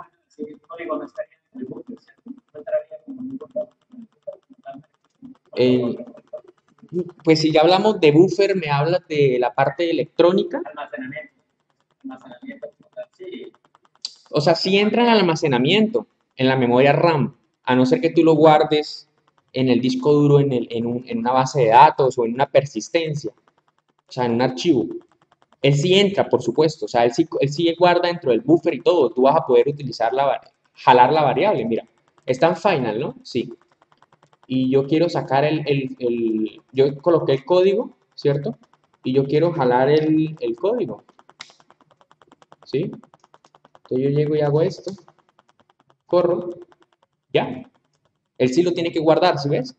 A: Pues si ya hablamos de buffer, me hablas de la parte electrónica.
B: Almacenamiento, sí.
A: O sea, sí entra en almacenamiento, en la memoria RAM, a no ser que tú lo guardes en el disco duro, en una base de datos o en una persistencia, o sea, en un archivo. Él sí entra, por supuesto, o sea, él sí guarda dentro del buffer y todo. Tú vas a poder jalar la variable, mira. Está en final, ¿no? Sí. Y yo quiero sacar yo coloqué el código, ¿cierto? Y yo quiero jalar el código, ¿sí? Entonces yo llego y hago esto, corro, ya. Él sí lo tiene que guardar, ¿sí ves?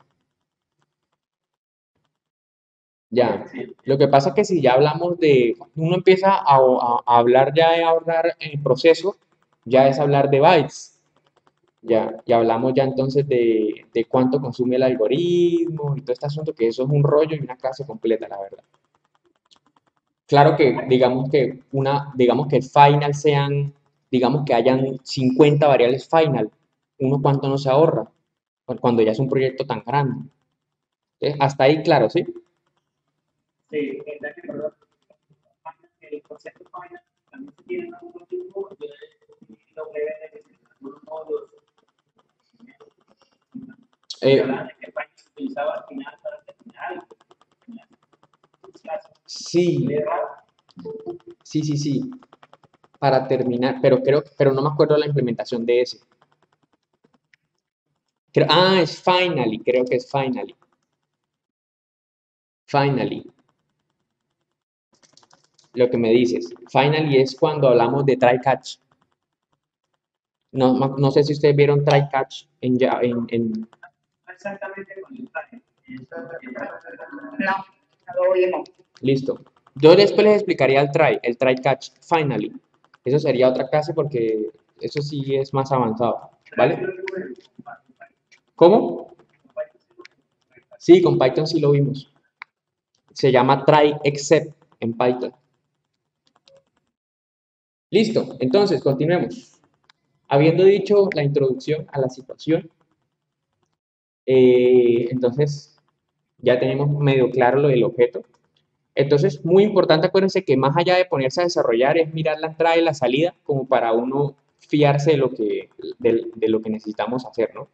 A: Ya. Lo que pasa es que si ya hablamos de, uno empieza a hablar ya de ahorrar el proceso, ya es hablar de bytes. Ya, y hablamos ya entonces de cuánto consume el algoritmo y todo este asunto, que eso es un rollo y una clase completa, la verdad. Claro que digamos que el final sean, digamos que hayan 50 variables final, uno cuánto no se ahorra cuando ya es un proyecto tan grande. Hasta ahí, claro, ¿sí?
B: Sí, perdón, el concepto final también se tiene un tipo de algunos módulos. Hablaban de que Python se utilizaba al final para terminar.
A: Sí, sí, para terminar, pero no me acuerdo la implementación de ese. Es finally, creo que es finally. Finally. Lo que me dices. Finally es cuando hablamos de try catch. No sé si ustedes vieron try catch en
B: Exactamente con el traje.
E: No, no lo vimos.
A: Listo. Yo después les explicaría el try catch finally. Eso sería otra clase porque eso sí es más avanzado, ¿vale? ¿Cómo? Sí, con Python sí lo vimos. Se llama try except en Python. Listo, entonces continuemos. Habiendo dicho la introducción a la situación, entonces ya tenemos medio claro lo del objeto. Entonces, muy importante, acuérdense que más allá de ponerse a desarrollar es mirar la entrada y la salida como para uno fiarse de lo que necesitamos hacer, ¿no?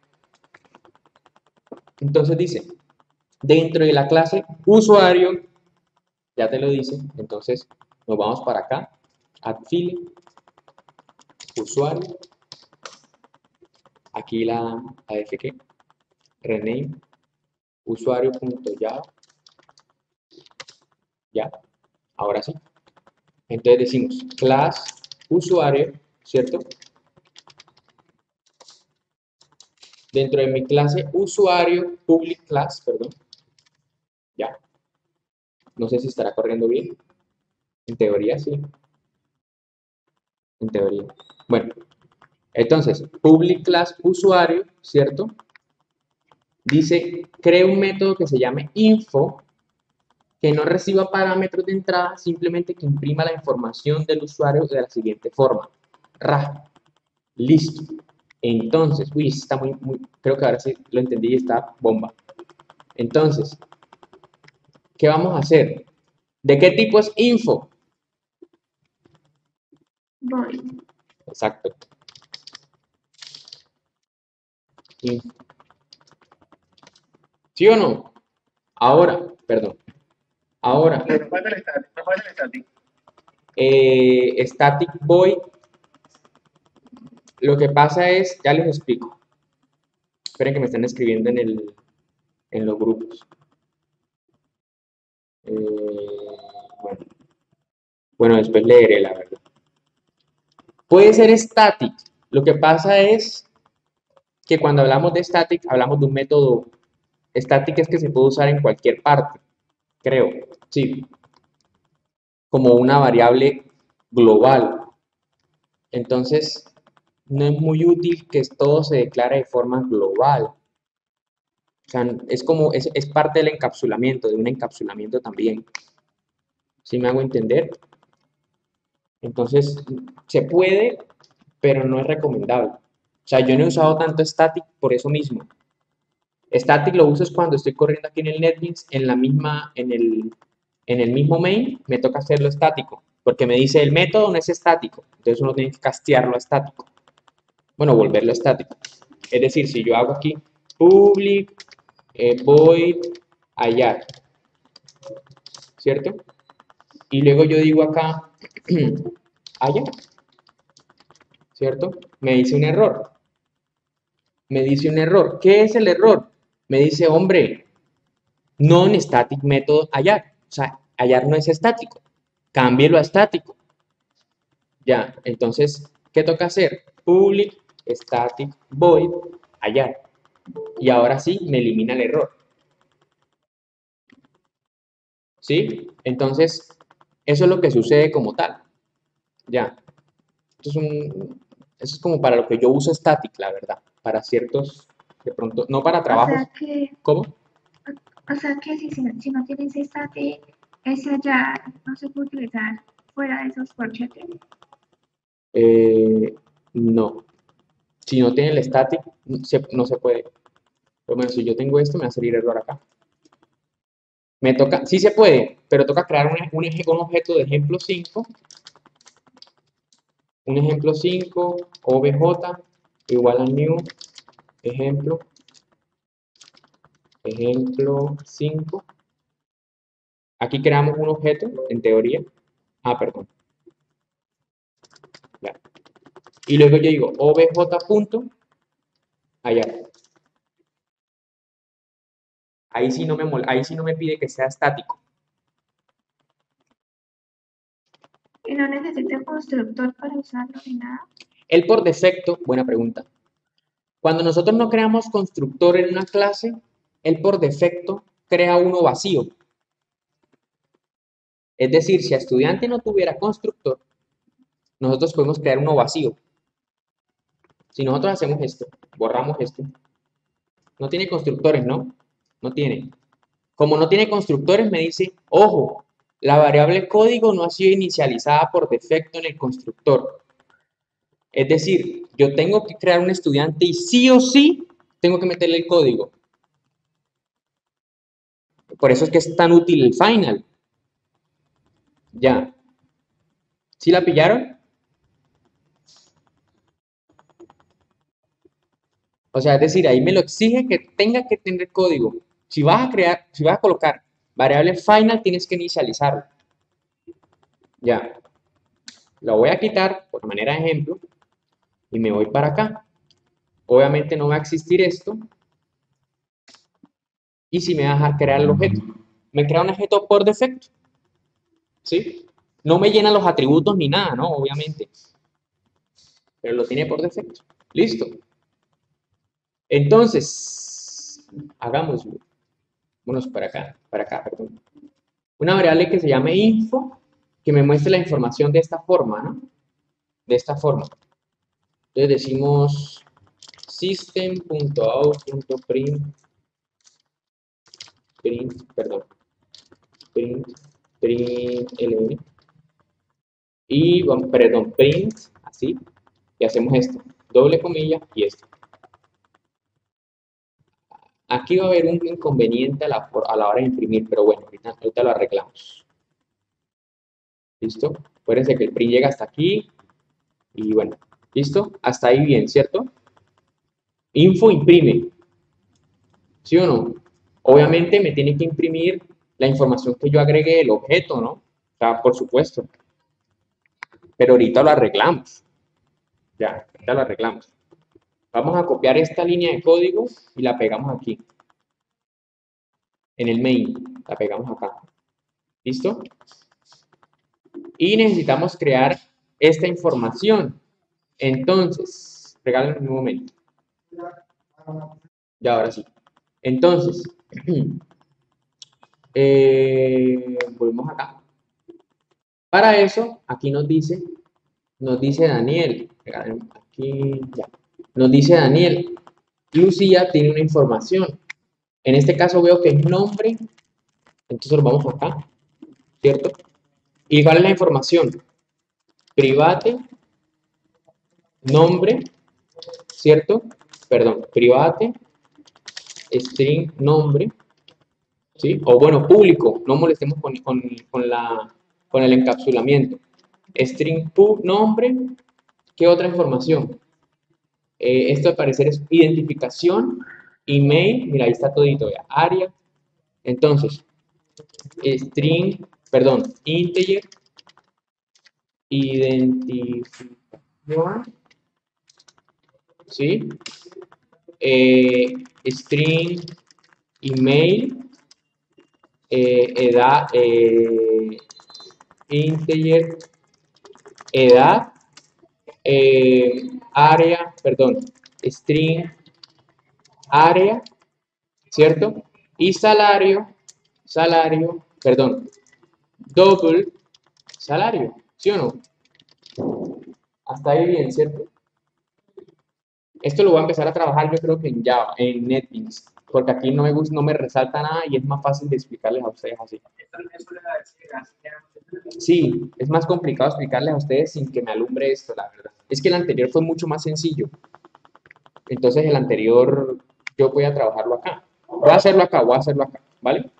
A: Entonces dice, dentro de la clase usuario, ya te lo dice, entonces nos vamos para acá, add field, usuario, aquí la AFQ, rename, usuario.java, ya, ahora sí. Entonces decimos class usuario, ¿cierto? Dentro de mi clase usuario, public class, perdón, ya. No sé si estará corriendo bien. En teoría sí. En teoría. Bueno, entonces, public class usuario, ¿cierto? Dice, crea un método que se llame info, que no reciba parámetros de entrada, simplemente que imprima la información del usuario de la siguiente forma. Listo. Entonces, está creo que ahora sí lo entendí y está bomba. Entonces, ¿qué vamos a hacer? ¿De qué tipo es info?
D: Voy.
A: Exacto. Info. ¿Sí o no? Ahora, perdón. Ahora, static void, lo que pasa es, ya les explico. Esperen que me están escribiendo en los grupos. Bueno. Bueno, después leeré la verdad. Puede ser static. Lo que pasa es que cuando hablamos de static, hablamos de un método. Static es que se puede usar en cualquier parte, creo. Sí. Como una variable global. Entonces, no es muy útil que todo se declare de forma global. O sea, es parte del encapsulamiento, de un encapsulamiento también. ¿Sí me hago entender? Entonces, se puede, pero no es recomendable. O sea, yo no he usado tanto static por eso mismo. Static lo uso es cuando estoy corriendo aquí en el NetBeans, en el mismo main, me toca hacerlo estático, porque me dice el método no es estático, entonces uno tiene que castearlo a estático. Bueno, volverlo estático. Es decir, si yo hago aquí public void hallar, ¿cierto? Y luego yo digo acá hallar, ¿cierto? Me dice un error. Me dice un error. ¿Qué es el error? Me dice, hombre, non-static método hallar. O sea, hallar no es estático. Cámbielo a estático. Ya, entonces, ¿Qué toca hacer? Public static void hallar. Y ahora sí me elimina el error. ¿Sí? Entonces, eso es lo que sucede como tal. Ya. Eso es como para lo que yo uso static, la verdad. Para ciertos, de pronto, no para
D: O
A: trabajos.
D: sea que,
A: ¿Cómo?
D: si no tienes static, ese ya no se puede utilizar fuera de esos corchetes.
A: No. Si no tiene el static, no se puede. Pero bueno, si yo tengo esto, me va a salir error acá. Me toca, sí se puede, pero toca crear un objeto de ejemplo 5. Un ejemplo 5, obj, igual a new, ejemplo 5. Aquí creamos un objeto, en teoría. Perdón. Ya. Y luego yo digo obj punto hallar. Ahí sí no me pide que sea estático.
D: Y no necesita constructor para usarlo ni nada.
A: Él por defecto, buena pregunta. Cuando nosotros no creamos constructor en una clase, él por defecto crea uno vacío. Es decir, si a estudiante no tuviera constructor, nosotros podemos crear uno vacío. Si nosotros hacemos esto, borramos esto, no tiene constructores, ¿no? No tiene. Como no tiene constructores, me dice, ojo, la variable código no ha sido inicializada por defecto en el constructor. Es decir, yo tengo que crear un estudiante y sí o sí tengo que meterle el código. Por eso es que es tan útil el final. Ya. ¿Sí la pillaron? O sea, es decir, ahí me lo exige que tenga que tener código. Si vas a colocar variable final, tienes que inicializarlo. Ya. Lo voy a quitar por manera de ejemplo y me voy para acá. Obviamente no va a existir esto. Y si me va a dejar crear el objeto. Me crea un objeto por defecto. ¿Sí? No me llena los atributos ni nada, ¿no? Obviamente. Pero lo tiene por defecto. Listo. Entonces, hagámoslo. Vámonos para acá, perdón. Una variable que se llame info, que me muestre la información de esta forma, ¿no? De esta forma. Entonces decimos system.out.print, println, y, perdón, print, así, y hacemos esto, doble comilla y esto. Aquí va a haber un inconveniente a la hora de imprimir, pero bueno, ahorita lo arreglamos. ¿Listo? Acuérdense que el print llega hasta aquí y bueno, ¿listo? Hasta ahí bien, ¿cierto? Info imprime, ¿sí o no? Obviamente me tiene que imprimir la información que yo agregué del objeto, ¿no? O sea, por supuesto. Pero ahorita lo arreglamos. Ya, ahorita lo arreglamos. Vamos a copiar esta línea de código y la pegamos aquí. En el main, la pegamos acá. ¿Listo? Y necesitamos crear esta información. Entonces, regálenme un momento. Ya, ahora sí. Entonces, volvemos acá. Para eso, aquí nos dice Daniel. Aquí, ya. Nos dice Daniel, Lucía tiene una información. En este caso veo que es nombre. Entonces lo vamos acá, ¿cierto? ¿Y cuál es la información? Private, nombre, ¿cierto? Perdón, private, string, nombre, ¿sí? O bueno, público, no molestemos con el encapsulamiento. String, nombre, ¿qué otra información? Esto al parecer es identificación, email, mira, ahí está todito, ya, área. Entonces, string, perdón, integer, identificación, ¿sí? String, email, edad, integer, edad, área, perdón, string área, ¿cierto? Y salario, perdón, double salario, ¿sí o no? Hasta ahí bien, ¿cierto? Esto lo voy a empezar a trabajar yo creo que en Java, en NetBeans, porque aquí no me gusta, no me resalta nada y es más fácil de explicarles a ustedes así. Sí, es más complicado explicarles a ustedes sin que me alumbre esto, la verdad. Es que el anterior fue mucho más sencillo. Entonces el anterior yo voy a trabajarlo acá. Voy a hacerlo acá, ¿vale?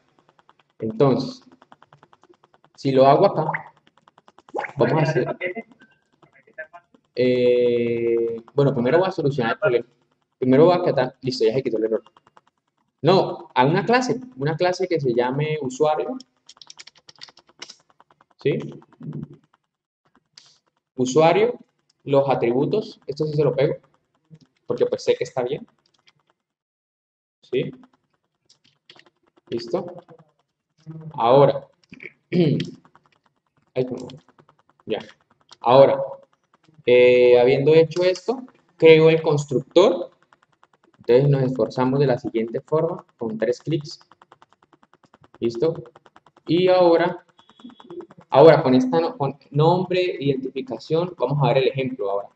A: Entonces, si lo hago acá, vamos a hacer... bueno, primero voy a solucionar el problema. Primero voy a acatar... Listo, ya se quitó el error. No, a una clase que se llame usuario. ¿Sí? Usuario, los atributos, esto sí se lo pego, porque pues sé que está bien. ¿Sí? ¿Listo? Ahora, ay, ya. Ahora, habiendo hecho esto, creo el constructor. Entonces nos esforzamos de la siguiente forma, con 3 clics. ¿Listo? Y ahora con esta con nombre, identificación, vamos a ver el ejemplo ahora.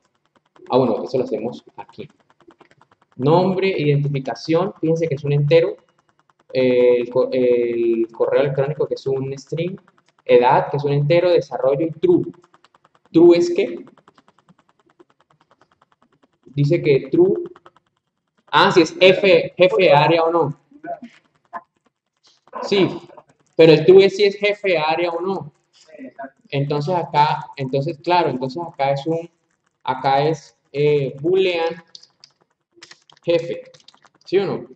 A: Ah, bueno, eso lo hacemos aquí. Nombre, identificación, fíjense que es un entero. El correo electrónico, que es un string. Edad, que es un entero. Desarrollo y true. True es que dice que true. Ah, si es jefe de área o no. Sí, pero el true es si es jefe de área o no. Entonces acá, claro, entonces acá es boolean jefe, ¿sí o no?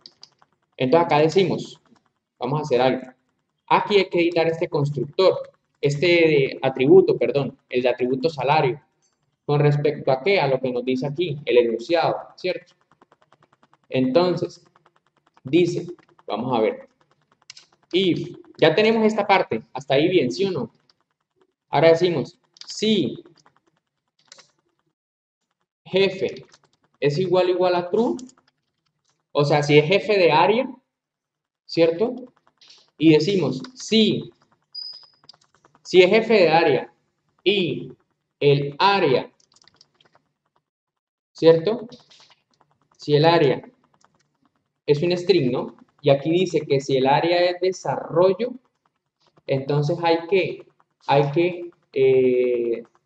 A: Entonces acá decimos, vamos a hacer algo. Aquí hay que editar este constructor, este atributo, perdón, el de atributo salario. ¿Con respecto a qué? A lo que nos dice aquí, el enunciado, ¿cierto? Entonces, dice, vamos a ver, if, ya tenemos esta parte, hasta ahí bien, ¿sí o no? Ahora decimos, si jefe es igual a true, o sea, si es jefe de área, ¿cierto? Y decimos, si es jefe de área y el área, ¿cierto? Si el área es un string, ¿no? Y aquí dice que si el área es desarrollo, entonces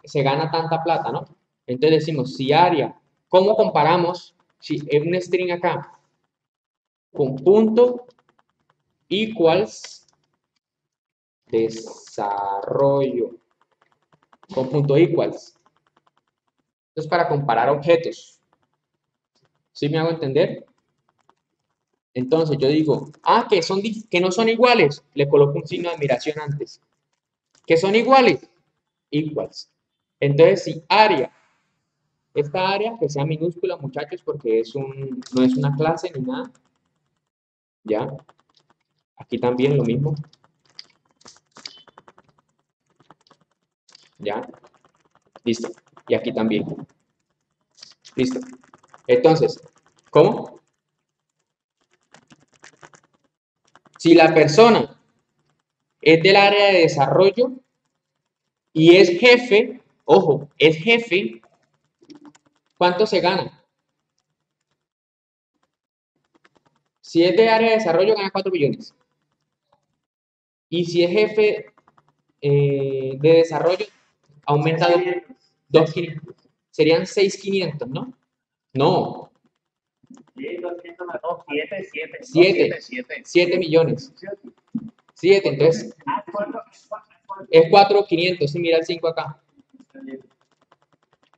A: se gana tanta plata, ¿no? Entonces decimos, si área, ¿cómo comparamos si es un string acá? Con punto equals desarrollo, con punto equals. Entonces, para comparar objetos, ¿sí me hago entender? Entonces yo digo, que no son iguales, le coloco un signo de admiración antes. ¿Que son iguales? Equals. Entonces, si área, esta área que sea minúscula, muchachos, porque no es una clase ni nada, ¿ya? Aquí también lo mismo, ¿ya? Listo. Y aquí también. Listo. Entonces, ¿cómo? Si la persona es del área de desarrollo y es jefe, ojo, es jefe, ¿cuánto se gana? Si es de área de desarrollo, gana 4 millones. Y si es jefe de desarrollo, aumenta 2.500. Serían 6.500, ¿no? No. 7 millones. 7, entonces es 4.500, si mira el 5 acá.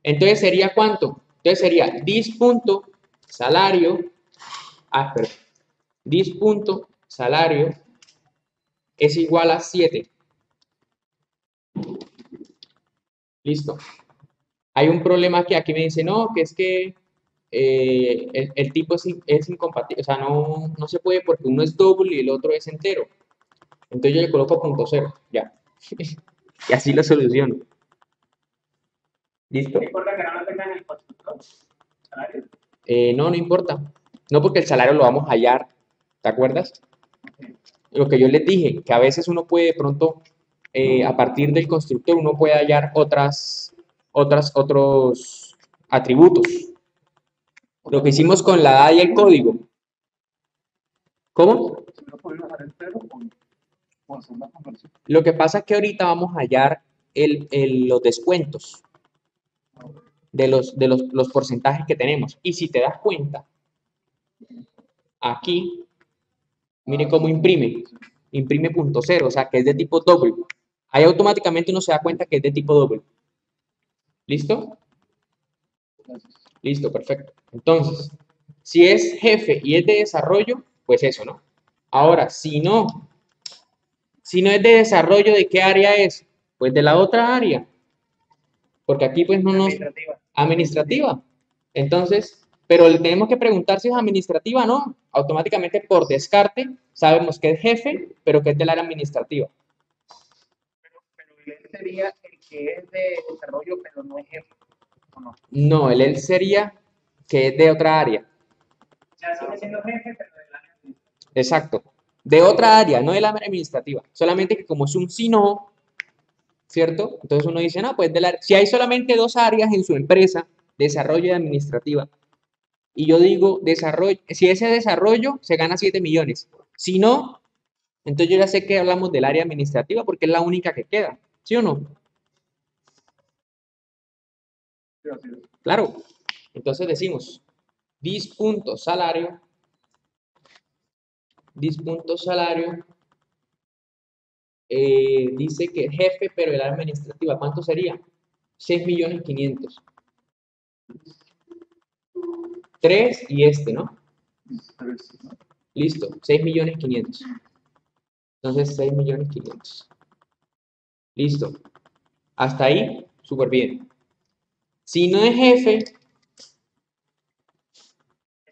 A: Entonces sería ¿cuánto? Entonces sería dis.salario, perdón, dis.salario es igual a 7. Listo. Hay un problema que aquí me dice, no, que es que el tipo es incompatible, o sea, no se puede porque uno es doble y el otro es entero. Entonces yo le coloco .0, ya. Y así lo soluciono. ¿Listo?
B: ¿No importa que no lo tengan en el constructor? ¿Salario?
A: No importa. No, porque el salario lo vamos a hallar. ¿Te acuerdas? Lo que yo les dije, que a veces uno puede de pronto, a partir del constructor, uno puede hallar otros atributos. Lo que hicimos con la edad y el código. ¿Cómo?
F: Si no podemos hacer entero con hacer una conversión.
A: Lo que pasa es que ahorita vamos a hallar los descuentos de los porcentajes que tenemos. Y si te das cuenta, aquí, mire cómo imprime. Imprime punto cero, o sea, que es de tipo doble. Ahí automáticamente uno se da cuenta que es de tipo doble. ¿Listo? Listo, perfecto. Entonces, si es jefe y es de desarrollo, pues eso, ¿no? Ahora, si no es de desarrollo, ¿de qué área es? Pues de la otra área. Porque aquí pues no nos...
B: Administrativa.
A: Administrativa. Entonces, pero le tenemos que preguntar si es administrativa o no. Automáticamente por descarte sabemos que es jefe, pero que es del área administrativa.
B: Pero él sería el que es de desarrollo, pero no es jefe. ¿O no?
A: No, él sería que es de otra área.
B: O sea, sigue siendo jefe, pero del área administrativa.
A: Exacto. De otra área, no del área administrativa. Solamente que como es un si no, ¿cierto? Entonces uno dice, no, pues si hay solamente dos áreas en su empresa, desarrollo y administrativa, y yo digo desarrollo, si ese desarrollo se gana 7 millones, si no, entonces yo ya sé que hablamos del área administrativa porque es la única que queda, ¿sí o no?
F: Sí, así es.
A: Claro. Entonces decimos, dis.salario, dice que jefe, pero el área administrativa, ¿cuánto sería? 6.500.000. 3 y este, ¿no?
F: Tres, ¿no?
A: Listo, 6.500.000. Entonces, 6.500.000. Listo. Hasta ahí, súper bien. Si no es jefe,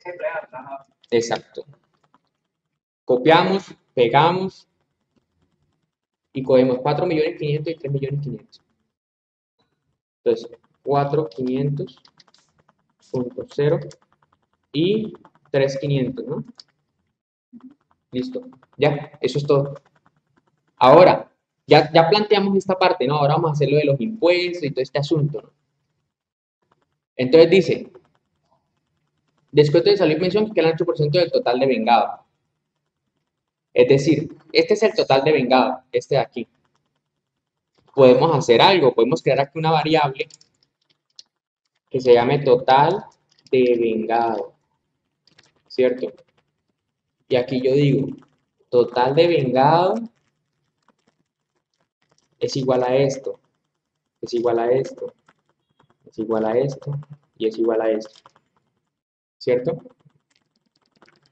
B: Es empleado, ajá.
A: exacto. Copiamos, pegamos y cogemos 4.500.000 y 3.500.000. Entonces, 4.500.0 y 3.500, ¿no? Listo. Ya, eso es todo. Ahora, ya planteamos esta parte, ¿no? Ahora vamos a hacer lo de los impuestos y todo este asunto, ¿no? Entonces dice, descuento de salud y pensión que queda el 8% del total de vengado. Es decir, este es el total de vengado, este de aquí. Podemos hacer algo, podemos crear aquí una variable que se llame total de vengado, ¿cierto? Y aquí yo digo, total de vengado es igual a esto, es igual a esto, es igual a esto y es igual a esto, ¿cierto?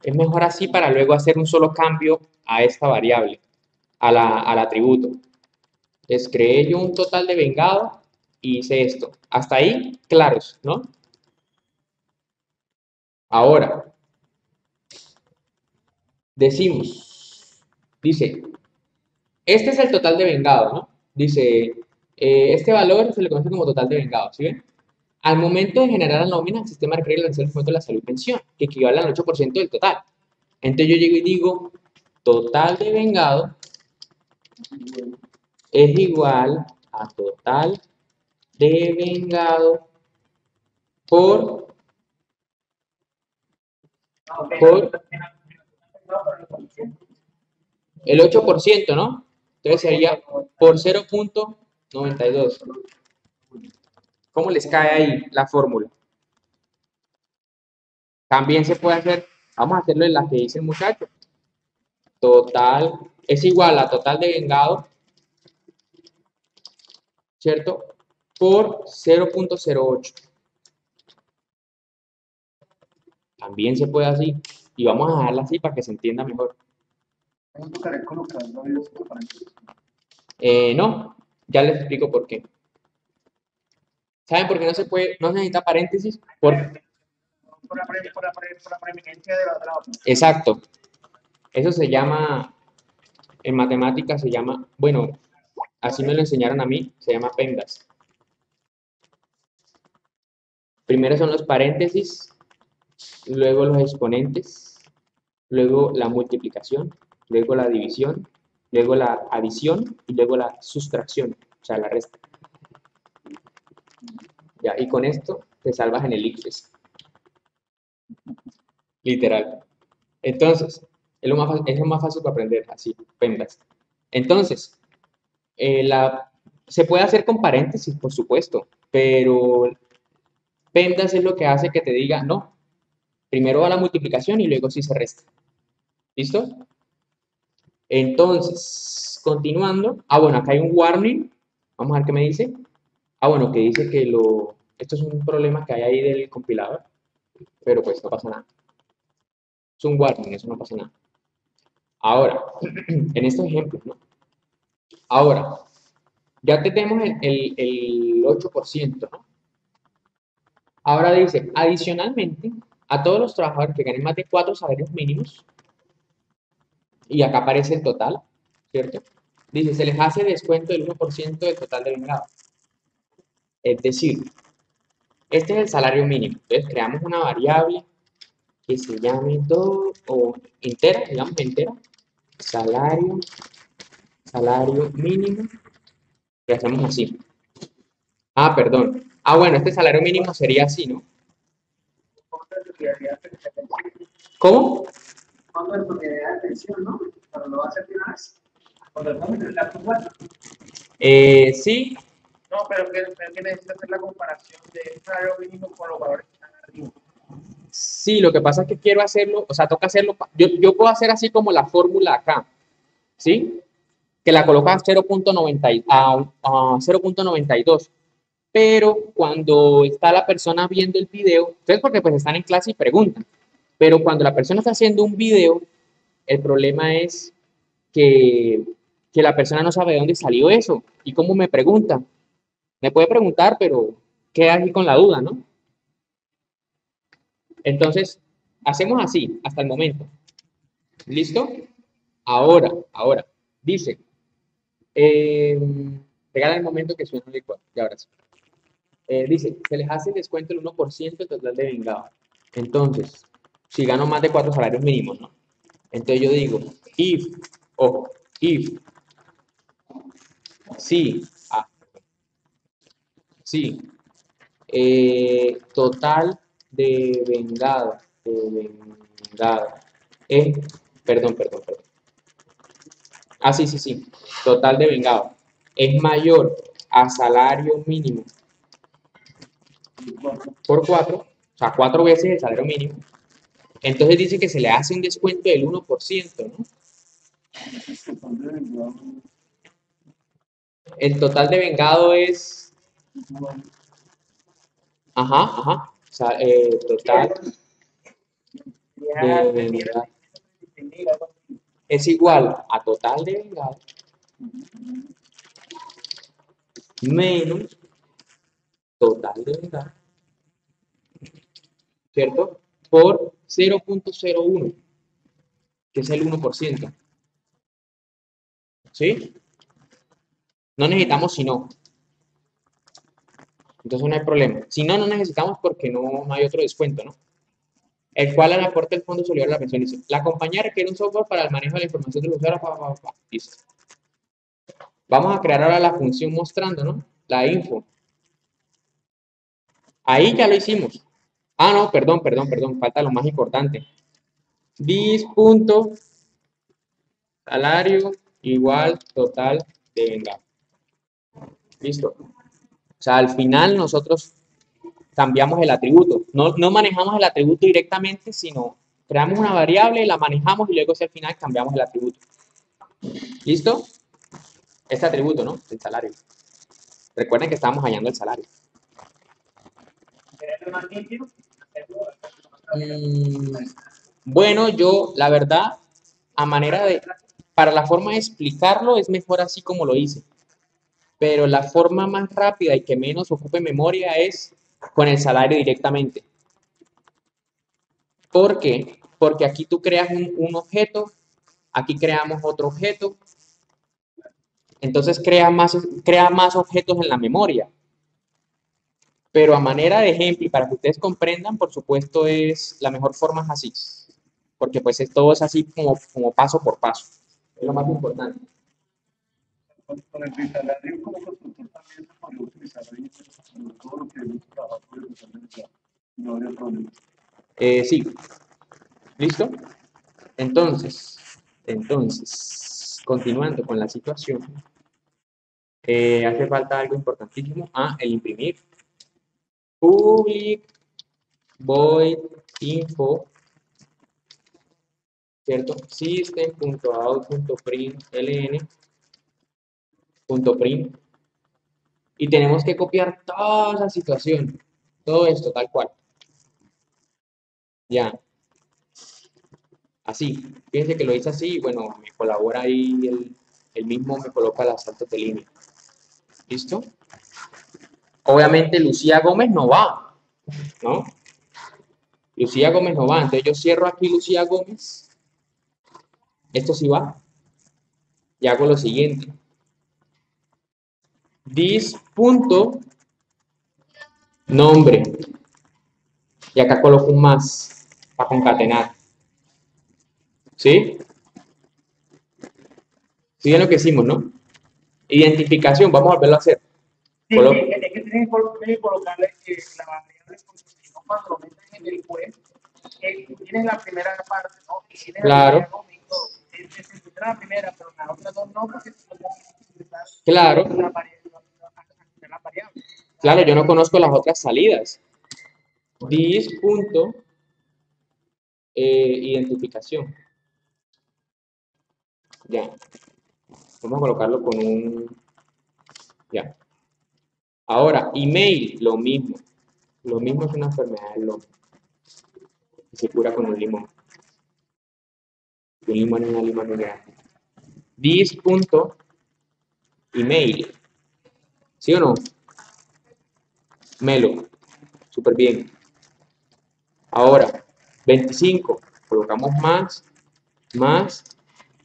A: Es mejor así para luego hacer un solo cambio a esta variable, al atributo. Entonces creé yo un total de vengado y hice esto. Hasta ahí, claros, ¿no? Ahora, decimos, dice, este es el total de vengado, ¿no? Dice, este valor se le conoce como total de vengado, ¿sí ven? Al momento de generar la nómina, el sistema requiere lanzar el fomento de la salud y pensión, que equivale al 8% del total. Entonces yo llego y digo, total de vengado es igual a total de vengado por el 8%, ¿no? Entonces sería por 0.92. ¿Cómo les cae ahí la fórmula? También se puede hacer, vamos a hacerlo en la que dice el muchacho. Total es igual a total de vengado, ¿cierto? Por 0.08. También se puede así. Y vamos a dejarla así para que se entienda mejor.
F: No tocaré colocar la vida entre paréntesis.
A: No, ya les explico por qué. ¿Saben por qué no se puede, no se necesita paréntesis?
B: Por la preeminencia de la otra.
A: Exacto. Eso se llama, en matemáticas se llama, bueno, así me lo enseñaron a mí, se llama PEMDAS. Primero son los paréntesis, luego los exponentes, luego la multiplicación, luego la división, luego la adición y luego la sustracción, o sea, la resta. Ya, y con esto te salvas en el ICFES. Literal. Entonces, es lo más fácil para aprender, así, PEMDAS. Entonces, se puede hacer con paréntesis, por supuesto, pero PEMDAS es lo que hace que te diga, no, primero va la multiplicación y luego sí se resta. ¿Listo? Entonces, continuando. Ah, bueno, acá hay un warning. Vamos a ver qué me dice. Ah, bueno, que dice que esto es un problema que hay ahí del compilador, pero pues no pasa nada. Es un warning, eso no pasa nada. Ahora, en estos ejemplos, ¿no? Ahora, ya tenemos el 8%, ¿no? Ahora dice, adicionalmente, a todos los trabajadores que ganen más de 4 salarios mínimos, y acá aparece el total, ¿cierto? Dice, se les hace descuento del 1% del total de vengado. Es decir, este es el salario mínimo. Entonces creamos una variable que se llame todo, o entera, digamos entera, salario mínimo, y hacemos así. Ah, perdón. Ah, bueno, este salario mínimo sería así, ¿no? ¿Cómo?
F: Cuando es propiedad de pensión, ¿no? Pero lo va a hacer de una vez.
B: Cuando estamos en la puntual.
A: Sí,
B: No, pero que necesita hacer la comparación del salario mínimo con los valores que están arriba.
A: sí, lo que pasa es que quiero hacerlo, o sea, toca hacerlo, yo puedo hacer así como la fórmula acá, ¿sí? Que la coloca a 0.92, pero cuando está la persona viendo el video, entonces porque pues están en clase y preguntan, pero cuando la persona está haciendo un video, el problema es que, que la persona no sabe de dónde salió eso y cómo me pregunta. Me puede preguntar, pero queda aquí con la duda, ¿no? Entonces, hacemos así hasta el momento. ¿Listo? Ahora, dice, regala el momento que suena el licuado, y ahora sí. Dice, se les hace descuento el 1% del total de vengado. Entonces, si gano más de 4 salarios mínimos, ¿no? Entonces yo digo, if, sí, sí, total de vengado, es, perdón. Ah, sí, total de vengado es mayor a salario mínimo por 4, o sea, 4 veces el salario mínimo. Entonces dice que se le hace un descuento del 1%, ¿no? El total de vengado es... Ajá. O sea, total de vengado es igual a total de vengado menos total de vengado, ¿cierto? Por 0.01, que es el 1%. ¿Sí? No necesitamos si no. Entonces no hay problema. Si no, no necesitamos porque no hay otro descuento, ¿no? El cual le aporta el Fondo Solidario de la Pensión. Dice, la compañía requiere un software para el manejo de la información de los usuarios. Listo. Vamos a crear ahora la función mostrando, ¿no? La info. Ahí ya lo hicimos. Ah, no, perdón. Falta lo más importante. Dis.salario igual total de vengado. Listo. O sea, al final nosotros cambiamos el atributo. No manejamos el atributo directamente, sino creamos una variable, la manejamos y luego al final cambiamos el atributo. ¿Listo? Este atributo, ¿no? El salario. Recuerden que estamos hallando el salario. Bueno, yo, la verdad, para la forma de explicarlo es mejor así como lo hice. Pero la forma más rápida y que menos ocupe memoria es con el salario directamente. ¿Por qué? Porque aquí tú creas un objeto, aquí creamos otro objeto, entonces crea más objetos en la memoria. Pero a manera de ejemplo y para que ustedes comprendan, por supuesto, la mejor forma es así. Porque pues todo es así como paso por paso. Es lo más importante.
F: Con el Vitalario como constructor también se podría utilizar ahí todo lo que hemos trabajado por el Vitalario. No habría problema.
A: Sí. ¿Listo? Entonces, continuando con la situación, hace falta algo importantísimo. El imprimir. Public void info, ¿cierto? System.out.println.print y tenemos que copiar toda la situación, todo esto tal cual. Ya. Así. Fíjense que lo hice así y bueno, me colabora ahí el mismo me coloca las saltos de línea. ¿Listo? Obviamente Lucía Gómez no va, ¿no? Lucía Gómez no va, entonces yo cierro aquí Lucía Gómez. Esto sí va. Y hago lo siguiente. This.nombre. Y acá coloco un más para concatenar. ¿Sí? ¿Sí ven lo que hicimos, no? Identificación, vamos a volverlo a hacer.
B: Sí, es que tienes que colocarle la variable, porque si no, cuando lo metes en el juez, tienes la primera parte, ¿no? Y tienes
A: Claro.
B: la primera y todo. La primera, pero las otras dos no, porque si no tienes que utilizar
A: Claro.
B: la variable.
A: Claro, yo no conozco las otras salidas. Identificación. Ya. Vamos a colocarlo con un... Ya. Ahora, email, lo mismo. Lo mismo es una enfermedad del lomo. Se cura con un limón. Un limón es una lima muy grande. This.email. ¿Sí o no? Melo. Súper bien. Ahora, 25. Colocamos más,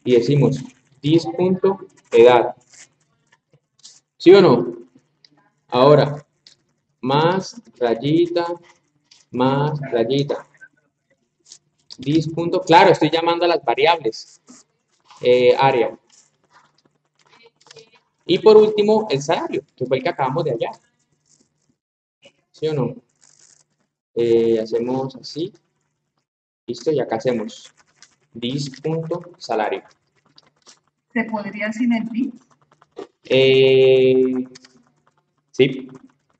A: y decimos this.edad. ¿Sí o no? Ahora, más rayita. This. Claro, estoy llamando a las variables. Área. Y por último, el salario, que fue el que acabamos de hallar. ¿Sí o no? Hacemos así. Listo, y acá hacemos this.salario.
C: ¿Se podría sin el this?
A: Sí,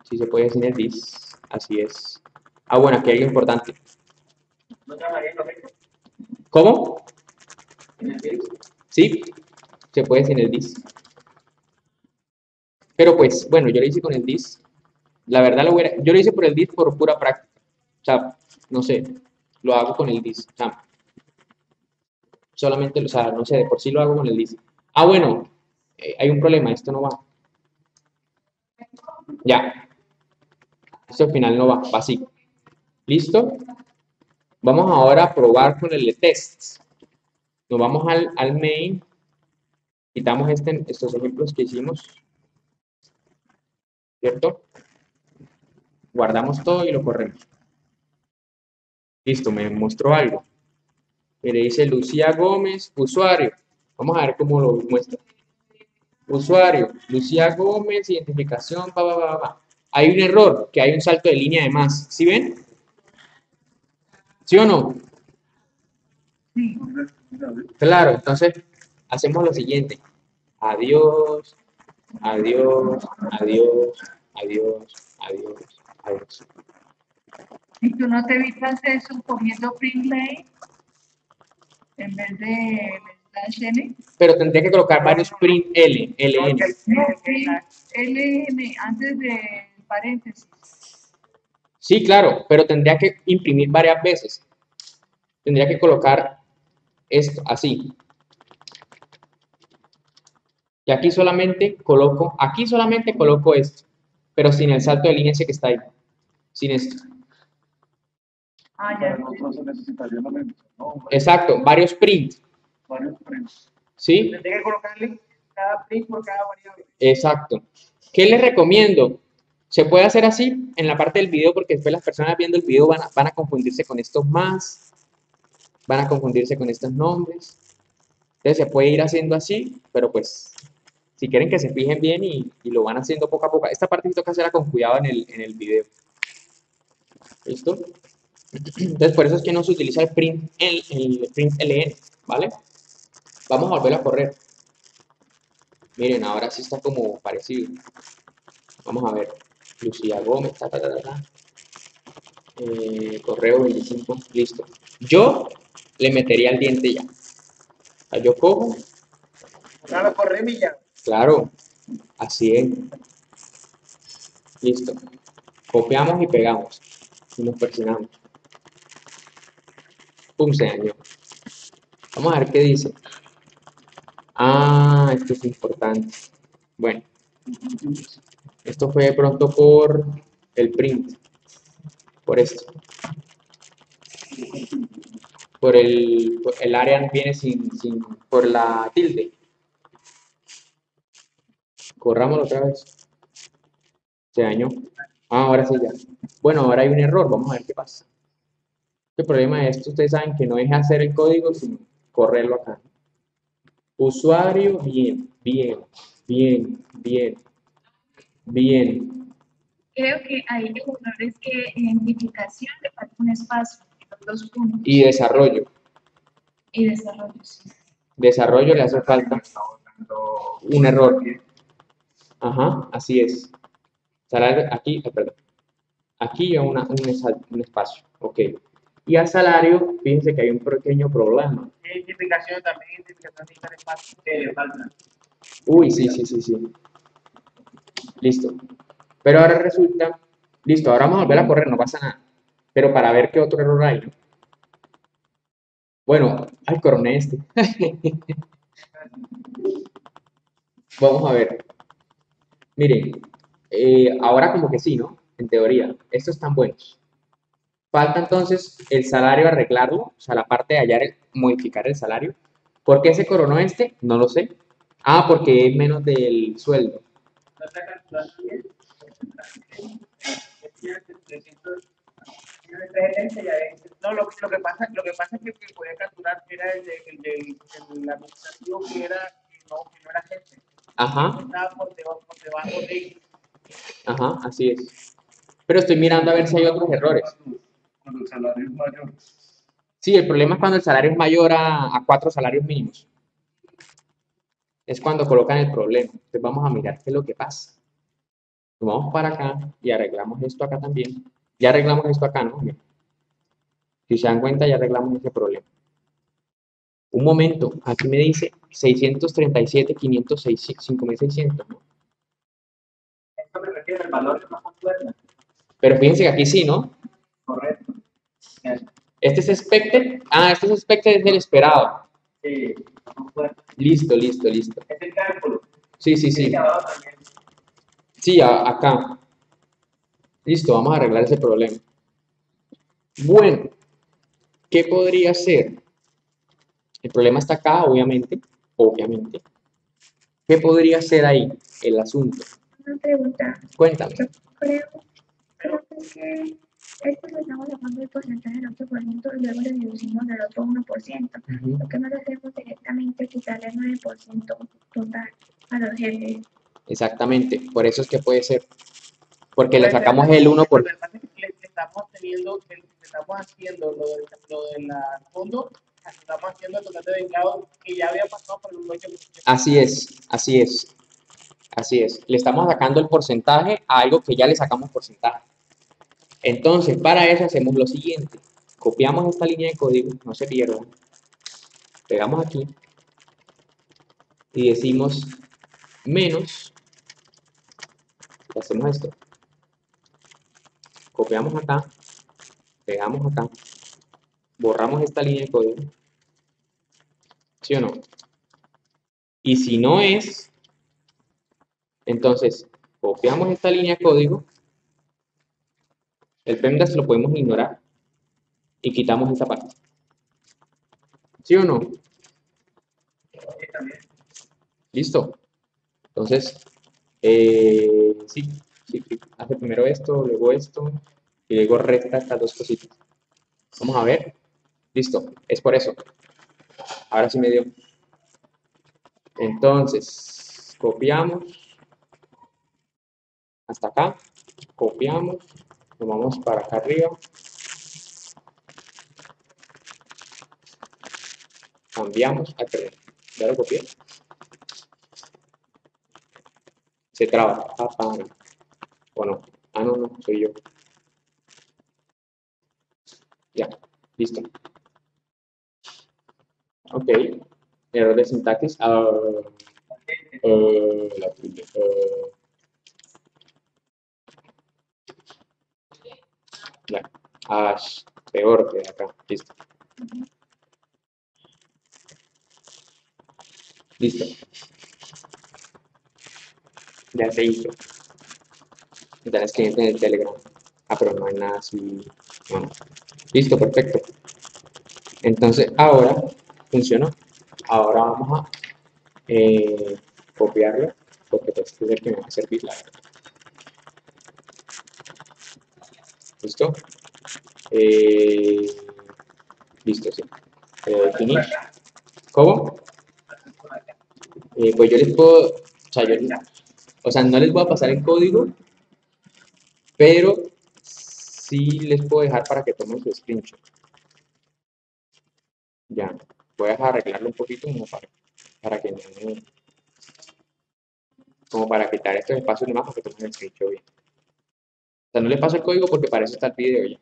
A: sí se puede sin el this. Así es. Bueno, aquí hay algo importante. ¿Cómo? Sí, se puede sin el this. Pero pues, bueno, yo lo hice con el this. La verdad, yo lo hice por el this por pura práctica. O sea, no sé, lo hago con el dis. O sea, solamente, o sea, no sé, de por sí lo hago con el dis. Bueno, hay un problema, esto no va. Ya. Esto al final no va así. ¿Listo? Vamos ahora a probar con el de tests. Nos vamos al main. Quitamos estos ejemplos que hicimos. ¿Cierto? Guardamos todo y lo corremos. Listo, me mostró algo. Mire, dice Lucía Gómez, usuario. Vamos a ver cómo lo muestra. Usuario, Lucía Gómez, identificación, Hay un error, que hay un salto de línea de más. ¿Sí ven? ¿Sí o no?
C: Sí.
A: Claro, entonces hacemos lo siguiente. Adiós, adiós, adiós, adiós, adiós, adiós.
C: ¿Y tú no te evitas eso cogiendo print lane en vez de /n?
A: Pero tendría que colocar varios print LN.
C: No, print ln antes de paréntesis.
A: Sí, claro, pero tendría que imprimir varias veces. Tendría que colocar esto así. Y aquí solamente coloco esto, pero sin el salto de línea ese que está ahí. Sin esto.
C: Ya.
F: Para nosotros se necesitaría lo mismo, ¿no?
A: Exacto, varios print.
F: Varios prints.
A: ¿Sí?
B: Tendría que colocarle cada print por cada variable.
A: Exacto. ¿Qué les recomiendo? Se puede hacer así en la parte del video porque después las personas viendo el video van a confundirse con estos más, van a confundirse con estos nombres. Entonces se puede ir haciendo así, pero pues si quieren que se fijen bien y lo van haciendo poco a poco. Esta parte sí toca hacerla con cuidado en el video. ¿Listo? Entonces por eso es que no se utiliza el print ln, ¿vale? Vamos a volver a correr. Miren, ahora sí está como parecido. Vamos a ver. Lucía Gómez, correo 25, listo. Yo le metería el diente ya. O sea, yo cojo,
B: Claro, corre milla.
A: claro, así es. Listo. Copiamos y pegamos. Y nos presionamos. Pum, se dañó. Vamos a ver qué dice. Ah, esto es importante. Bueno, esto fue de pronto por el print. Por esto. El área viene por la tilde. Corrámoslo otra vez. Se dañó. Ah, ahora sí ya. Bueno, ahora hay un error. Vamos a ver qué pasa. El problema de esto, ustedes saben que no es hacer el código, sino correrlo acá. Usuario, bien, bien, bien, bien, bien.
D: Creo que ahí el error es que identificación le falta un espacio, los dos puntos,
A: Y desarrollo.
D: y desarrollo. Sí.
A: Desarrollo le hace falta un error. Ajá, así es. Salario, aquí, perdón. Aquí hay un espacio. Ok. Y al salario, fíjense que hay un pequeño problema.
B: Identificación también, identificación de espacio que le falta.
A: Uy, sí, sí, sí, sí. Listo. Pero ahora resulta, listo, ahora vamos a volver a correr, no pasa nada. Pero para ver qué otro error hay, ¿no? Bueno, ay, coroné este. Vamos a ver. Miren, ahora como que sí, ¿no? En teoría, estos están buenos. Falta entonces el salario arreglarlo, o sea, la parte de hallar, modificar el salario. ¿Por qué se coronó este? No lo sé. Ah, porque es menos del sueldo.
B: No está calculando bien. No, lo que pasa es que el que podía capturar era el administrativo que no era jefe.
A: Ajá,
B: Estaba por debajo de
A: ajá, así es. Pero estoy mirando a ver si hay otros errores.
F: Cuando el salario es mayor.
A: Sí, el problema es cuando el salario es mayor a 4 salarios mínimos. Es cuando colocan el problema. Entonces vamos a mirar qué es lo que pasa. Nos vamos para acá y arreglamos esto acá también. Ya arreglamos esto acá, ¿no? Bien. Si se dan cuenta, ya arreglamos ese problema. Un momento, aquí me dice 637, 506, 5600, ¿no?
B: esto me refiere al valor de una consuela.
A: Pero fíjense que aquí sí, ¿no?
B: Correcto.
A: Este es expected. Ah, este es expected, es el esperado.
B: Sí,
A: Listo, listo, listo.
B: es el cálculo.
A: Sí, sí, sí. Sí, acá. Listo, vamos a arreglar ese problema. Bueno, ¿qué podría ser? El problema está acá, obviamente. Obviamente. ¿Qué podría ser ahí el asunto?
D: Una pregunta,
A: Cuéntame.
D: yo creo que esto lo estamos sacando el porcentaje del 8% y luego le deducimos del otro 1%.
A: Ujú.
D: Lo que no lo hacemos directamente quitarle el 9% total a los jefes.
A: Exactamente. Por eso es que puede ser. Porque le sacamos el 1%.
B: Lo que pasa es que le estamos haciendo lo del fondo, estamos haciendo el total de vengado que ya había pasado por el 8%.
A: Así es, así es. Así es. Le estamos sacando el porcentaje a algo que ya le sacamos porcentaje. Entonces, para eso hacemos lo siguiente. Copiamos esta línea de código, no se pierdan. Pegamos aquí y decimos menos. Y hacemos esto. Copiamos acá, pegamos acá, borramos esta línea de código. ¿Sí o no? Y si no es, entonces copiamos esta línea de código. El PEMDAS lo podemos ignorar y quitamos esta parte. ¿Sí o no? ¿Listo? Entonces, sí, hace primero esto, luego esto, y luego resta estas dos cositas. Vamos a ver. Listo, es por eso. Ahora sí me dio. Entonces, copiamos hasta acá, copiamos, nos vamos para acá arriba, cambiamos, perdón, ya lo copié, se traba, o no, no, soy yo, ya, listo, ok, error de sintaxis, ya, peor que acá, listo. Listo. Ya se hizo. Ya la escribí en el Telegram. Pero no hay nada así. Bueno. Listo, perfecto. Entonces, ahora funcionó. Ahora vamos a copiarlo, porque pues, este es el que me va a servir, la verdad. ¿Listo? Listo, sí. Finish. ¿Cómo? Pues yo les puedo, o sea, no les voy a pasar el código, pero sí les puedo dejar para que tomen su screenshot. Ya, voy a dejar arreglarlo un poquito para que no, como para quitar estos espacios de más para que tomen el screenshot bien. O sea, no les paso el código porque para eso está el video ya.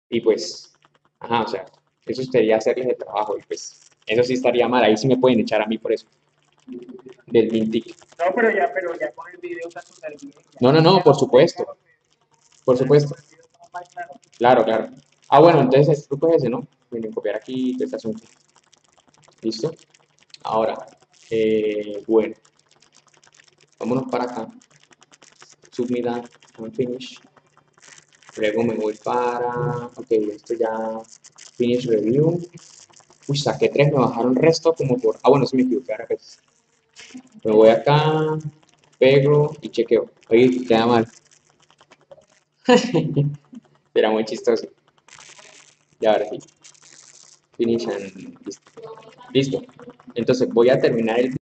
A: Y pues, ajá, o sea, eso sería hacerles el trabajo y pues, eso sí estaría mal, ahí sí me pueden echar a mí por eso. Del Bintic.
B: No, pero ya con el video está súper bien.
A: No, por supuesto. Por supuesto. Claro, claro. Bueno, entonces el truco es ese, ¿no? Miren, copiar aquí este asunto. ¿Listo? Ahora, bueno, vámonos para acá. Submit and finish. Luego me voy para, ok, esto ya, finish review. Uy, saqué 3, me bajaron resto como por, bueno, sí me equivoqué, ahora pues. Me voy acá, pego y chequeo. Oye, queda mal. Era muy chistoso. Y ahora sí. Finish and listo. Listo. Entonces voy a terminar el